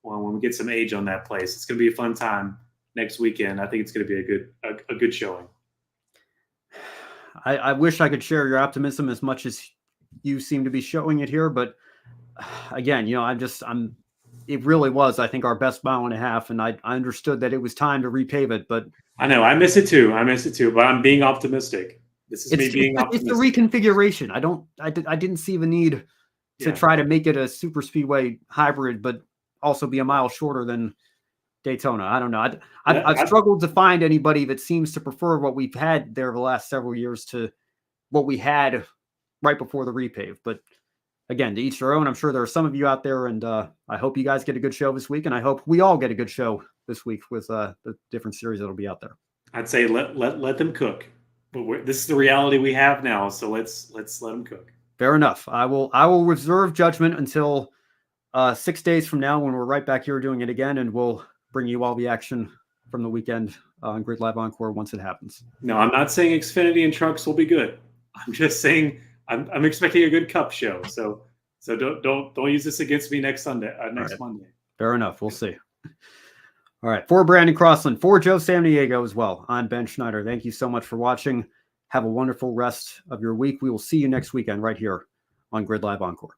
when we get some age on that place. It's going to be a fun time next weekend. I think it's going to be a good showing. I wish I could share your optimism as much as you seem to be showing it here, but again, it really was, I think, our best 1.5 miles, and I understood that it was time to repave it, but I know I miss it too, but I'm being optimistic. This is me being optimistic. It's the reconfiguration. I didn't see the need to try to make it a super speedway hybrid, but also be a mile shorter than Daytona. I don't know. I've struggled to find anybody that seems to prefer what we've had there the last several years to what we had right before the repave. But again, to each their own. I'm sure there are some of you out there, and I hope you guys get a good show this week, and I hope we all get a good show this week with the different series that'll be out there. I'd say let them cook, but this is the reality we have now, so let's let them cook. Fair enough. I will reserve judgment until 6 days from now when we're right back here doing it again, and we'll bring you all the action from the weekend on Grid Live Encore once it happens. No, I'm not saying Xfinity and trucks will be good. I'm just saying I'm expecting a good Cup show. So don't use this against me next Monday. Fair enough. We'll see. All right. For Brandon Crossland, for Joe Samaniego as well, I'm Ben Schneider. Thank you so much for watching. Have a wonderful rest of your week. We will see you next weekend right here on Grid Live Encore.